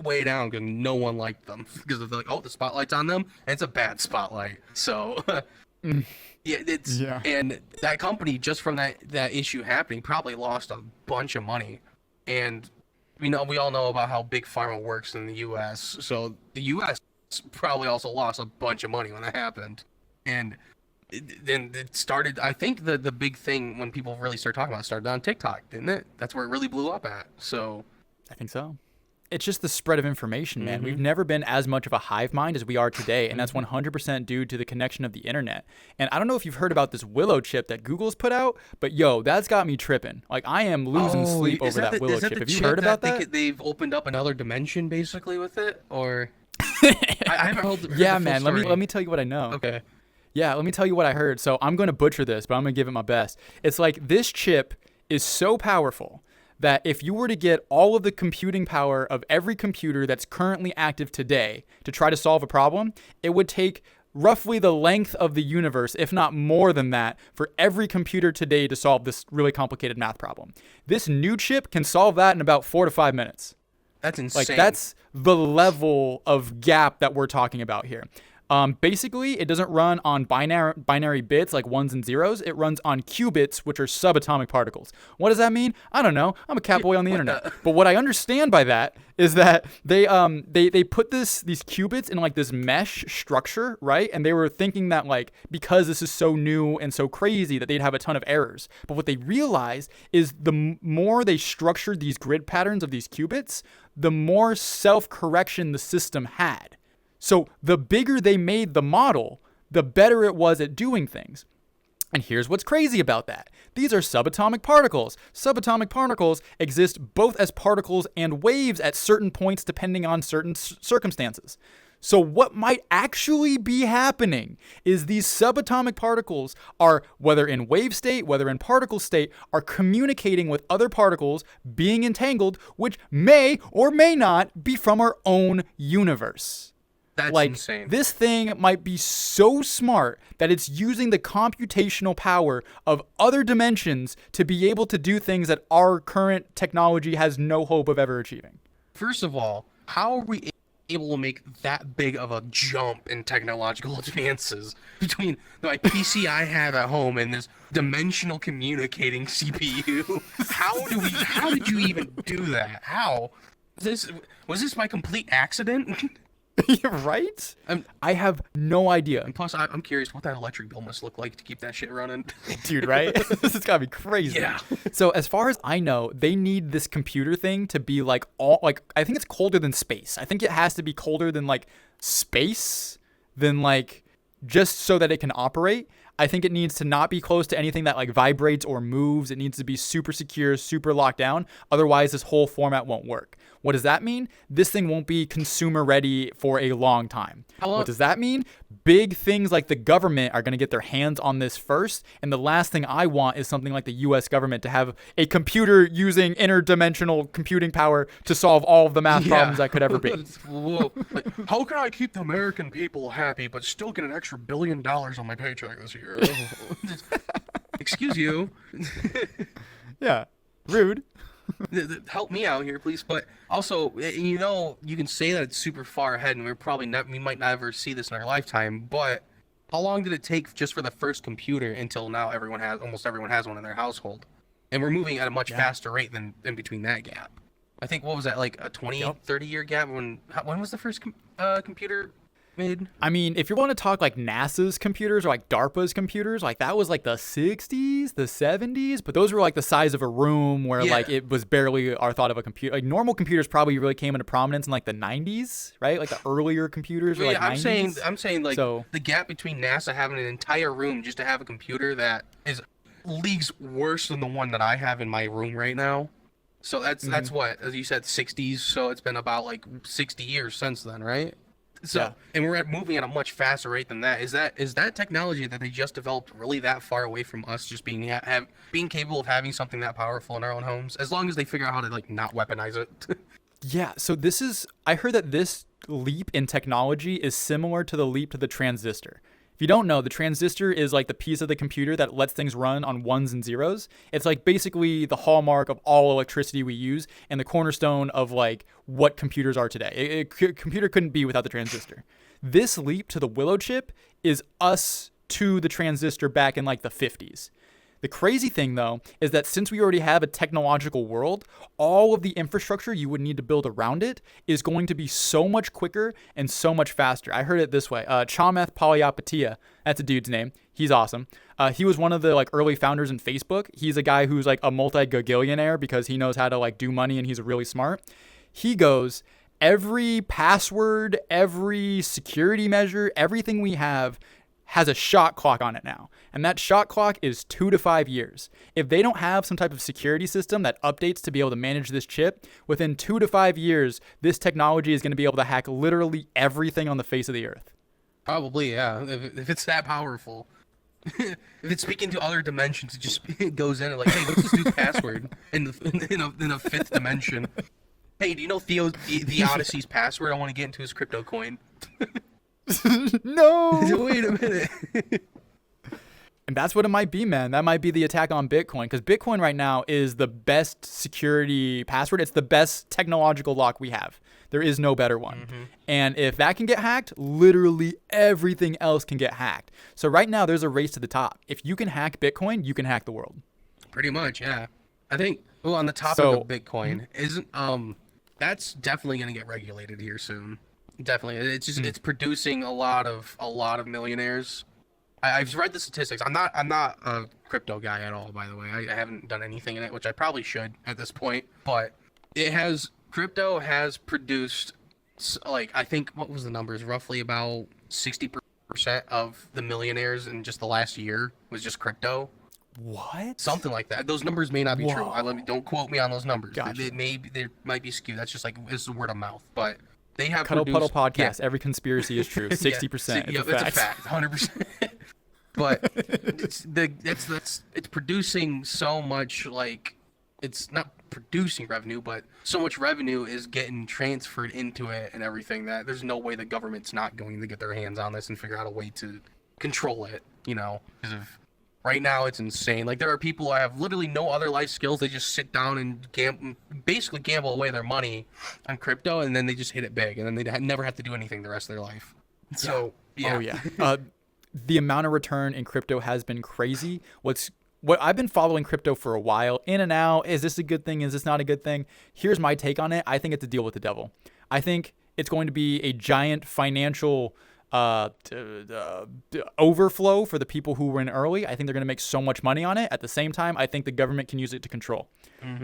way down because no one liked them, because of like, oh, the spotlight's on them, and it's a bad spotlight. So and that company, just from that issue happening, probably lost a bunch of money. And we all know about how big pharma works in the US, so the US probably also lost a bunch of money when that happened. And then it started, I think the big thing when people really started talking about it started on TikTok, didn't it? That's where it really blew up at. So I think so. It's just the spread of information, man. We've never been as much of a hive mind as we are today, and that's 100% due to the connection of the internet. And I don't know if you've heard about this Willow chip that Google's put out, but yo, that's got me tripping. Like, I am losing sleep over that Willow chip. Have you heard about that? They've opened up another dimension basically with it, or I haven't heard yeah, man. Let me tell you what I know. Okay. Yeah, let me tell you what I heard. So I'm going to butcher this, but I'm going to give it my best. It's like this chip is so powerful that if you were to get all of the computing power of every computer that's currently active today to try to solve a problem, it would take roughly the length of the universe, if not more than that, for every computer today to solve this really complicated math problem. This new chip can solve that in about 4 to 5 minutes. That's insane. Like, that's the level of gap that we're talking about here. Basically, it doesn't run on binary bits like ones and zeros. It runs on qubits, which are subatomic particles. What does that mean? I don't know. I'm a cat boy on the internet. But what I understand by that is that they put these qubits in like this mesh structure, right? And they were thinking that like because this is so new and so crazy that they'd have a ton of errors. But what they realized is the more they structured these grid patterns of these qubits, the more self-correction the system had. So the bigger they made the model, the better it was at doing things. And here's what's crazy about that. These are subatomic particles. Subatomic particles exist both as particles and waves at certain points depending on certain circumstances. So what might actually be happening is these subatomic particles are, whether in wave state, whether in particle state, are communicating with other particles being entangled, which may or may not be from our own universe. That's like, insane. This thing might be so smart that it's using the computational power of other dimensions to be able to do things that our current technology has no hope of ever achieving. First of all, how are we able to make that big of a jump in technological advances between my PC I have at home and this dimensional communicating CPU. How did you even do that? How? Was this my complete accident? Right? I have no idea. And plus, I'm curious what that electric bill must look like to keep that shit running. Dude, right? This has gotta be crazy. Yeah. So as far as I know, they need this computer thing to be like I think it's colder than space. I think it has to be colder than like space, than like just so that it can operate. I think it needs to not be close to anything that like vibrates or moves. It needs to be super secure, super locked down. Otherwise, this whole format won't work. What does that mean? This thing won't be consumer ready for a long time. What does that mean? Big things like the government are going to get their hands on this first. And the last thing I want is something like the US government to have a computer using interdimensional computing power to solve all of the math problems that could ever be. Whoa. Like, how can I keep the American people happy but still get an extra $1 billion on my paycheck this year? Excuse you. Yeah. Rude. Help me out here, please. But also, you know, you can say that it's super far ahead, and we might never see this in our lifetime. But how long did it take just for the first computer until now? Almost everyone has one in their household, and we're moving at a much faster rate than in between that gap. I think what was that, like a 30 year gap? When was the first computer made? I mean, if you want to talk like NASA's computers or like DARPA's computers, like that was like the 60s, the 70s, but those were like the size of a room where like it was barely our thought of a computer. Like normal computers probably really came into prominence in like the 90s, right? Like the earlier computers were like 90s. I'm saying like the gap between NASA having an entire room just to have a computer that is leagues worse than the one that I have in my room right now. So that's what, as you said, 60s, so it's been about like 60 years since then, right? So, and we're moving at a much faster rate than that. Is that technology that they just developed really that far away from us just being capable of having something that powerful in our own homes? As long as they figure out how to like not weaponize it. Yeah. So I heard that this leap in technology is similar to the leap to the transistor. If you don't know, the transistor is like the piece of the computer that lets things run on ones and zeros. It's like basically the hallmark of all electricity we use and the cornerstone of like what computers are today. A computer couldn't be without the transistor. This leap to the Willow chip is us to the transistor back in like the 50s. The crazy thing, though, is that since we already have a technological world, all of the infrastructure you would need to build around it is going to be so much quicker and so much faster. I heard it this way. Chamath Palihapitiya, that's a dude's name. He's awesome. He was one of the like early founders in Facebook. He's a guy who's like a multi-gagillionaire because he knows how to like do money and he's really smart. He goes, every password, every security measure, everything we have has a shot clock on it now. And that shot clock is 2 to 5 years. If they don't have some type of security system that updates to be able to manage this chip, within 2 to 5 years, this technology is going to be able to hack literally everything on the face of the earth. Probably, yeah. If it's that powerful. If it's speaking to other dimensions, it just goes in and like, hey, what's this dude's password in a fifth dimension? Hey, do you know the Odyssey's password? I want to get into his crypto coin. No! Wait a minute. And that's what it might be, man. That might be the attack on Bitcoin, because Bitcoin right now is the best security password. It's the best technological lock we have. There is no better one. Mm-hmm. And if that can get hacked, literally everything else can get hacked. So right now there's a race to the top. If you can hack Bitcoin, you can hack the world. Pretty much, yeah. I think on the topic of Bitcoin, isn't that's definitely going to get regulated here soon. Definitely, it's just it's producing a lot of millionaires. I've read the statistics. I'm not a crypto guy at all, by the way. I haven't done anything in it, which I probably should at this point. But crypto has produced, like, I think, what was the numbers? Roughly about 60% of the millionaires in just the last year was just crypto. What? Something like that. Those numbers may not be true. Don't quote me on those numbers. Gotcha. They might be skewed. That's just like it's word of mouth, but. They have Cuddle Puddle podcast. Every conspiracy is true. 60%. Yeah, it's a fact. 100%. But it's producing so much, like, it's not producing revenue, but so much revenue is getting transferred into it and everything that there's no way the government's not going to get their hands on this and figure out a way to control it. You know, because of Right now, it's insane. Like, there are people who have literally no other life skills. They just sit down and basically gamble away their money on crypto, and then they just hit it big, and then they never have to do anything the rest of their life. So, yeah. Oh, yeah. The amount of return in crypto has been crazy. What I've been following crypto for a while, in and out. Is this a good thing? Is this not a good thing? Here's my take on it. I think it's a deal with the devil. I think it's going to be a giant financial overflow for the people who were in early. I think they're going to make so much money on it. At the same time, I think the government can use it to control.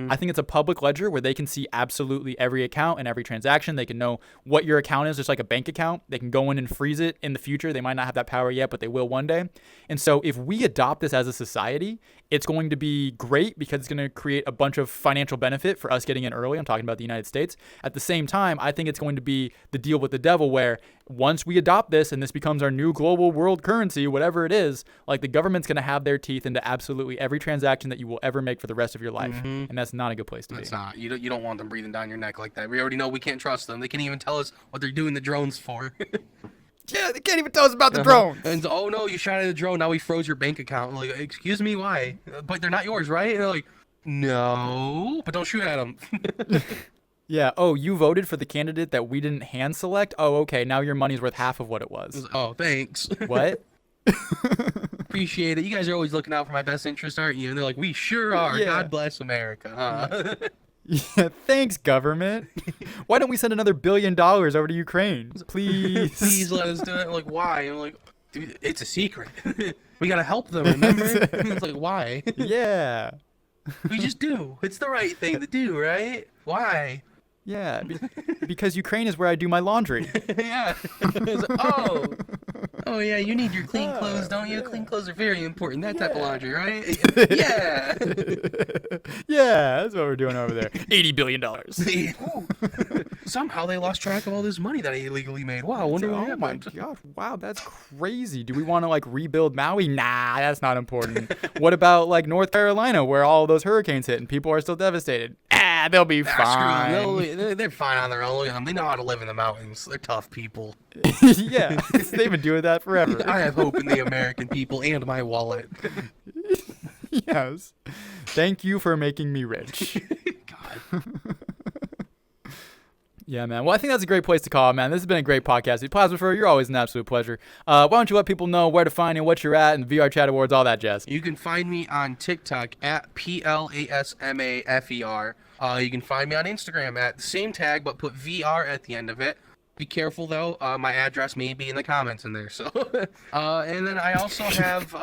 I think it's a public ledger where they can see absolutely every account and every transaction. They can know what your account is, just like a bank account. They can go in and freeze it in the future. They might not have that power yet, but they will one day. And so if we adopt this as a society, it's going to be great because it's going to create a bunch of financial benefit for us getting in early. I'm talking about the United States. At the same time, I think it's going to be the deal with the devil where once we adopt this and this becomes our new global world currency, whatever it is, like the government's going to have their teeth into absolutely every transaction that you will ever make for the rest of your life. And that's not a good place to be. It's not. You don't want them breathing down your neck like that. We already know we can't trust them. They can't even tell us what they're doing the drones for. Yeah, they can't even tell us about the drones. And oh no, you shot at a drone. Now we froze your bank account. I'm like, excuse me, why? But they're not yours, right? And they're like, no, but don't shoot at them. Yeah. Oh, you voted for the candidate that we didn't hand select? Oh, okay. Now your money's worth half of what it was. Oh, thanks. What? Appreciate it. You guys are always looking out for my best interest, aren't you? And they're like, we sure are. Yeah. God bless America. Huh? Yeah, thanks, government. Why don't we send another $1 billion over to Ukraine? Please. Please let us do it. I'm like, why? I'm like, dude, it's a secret. We gotta help them, remember? It's like, why? Yeah. We just do. It's the right thing to do, right? Why? Yeah, because Ukraine is where I do my laundry. Yeah. It's like, oh yeah, you need your clean clothes, don't you? Clean clothes are very important. That type of laundry, right? Yeah. Yeah, that's what we're doing over there. $80 billion. Somehow they lost track of all this money that I illegally made. Wow, I wonder what happened. Oh my gosh, wow, that's crazy. Do we want to like rebuild Maui? Nah, that's not important. What about like North Carolina where all those hurricanes hit and people are still devastated? They'll be fine. They're fine on their own. Look at them. They know how to live in the mountains. They're tough people. Yeah, they've been doing that forever. I have hope in the American people and my wallet. Yes. Thank you for making me rich. God. Yeah, man. Well, I think that's a great place to call it, man. This has been a great podcast. Plasmapher, you're always an absolute pleasure. Why don't you let people know where to find you, what you're at, and the VR Chat Awards, all that jazz. You can find me on TikTok at PLASMAFER. You can find me on Instagram at the same tag, but put VR at the end of it. Be careful, though. My address may be in the comments in there. So, and then I also have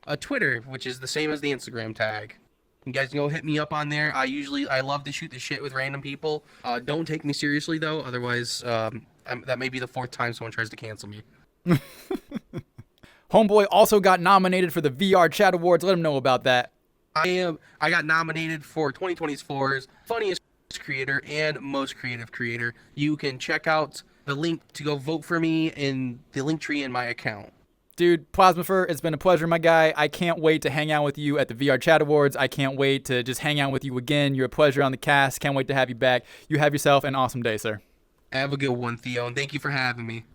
a Twitter, which is the same as the Instagram tag. You guys can go hit me up on there. I love to shoot the shit with random people. Don't take me seriously, though. Otherwise, that may be the 4th time someone tries to cancel me. Homeboy also got nominated for the VR Chat Awards. Let him know about that. I got nominated for 2024's Funniest Creator and Most Creative Creator. You can check out the link to go vote for me in the link tree in my account. Dude, Plasmapher, it's been a pleasure, my guy. I can't wait to hang out with you at the VR Chat Awards. I can't wait to just hang out with you again. You're a pleasure on the cast. Can't wait to have you back. You have yourself an awesome day, sir. Have a good one, Theo, and thank you for having me.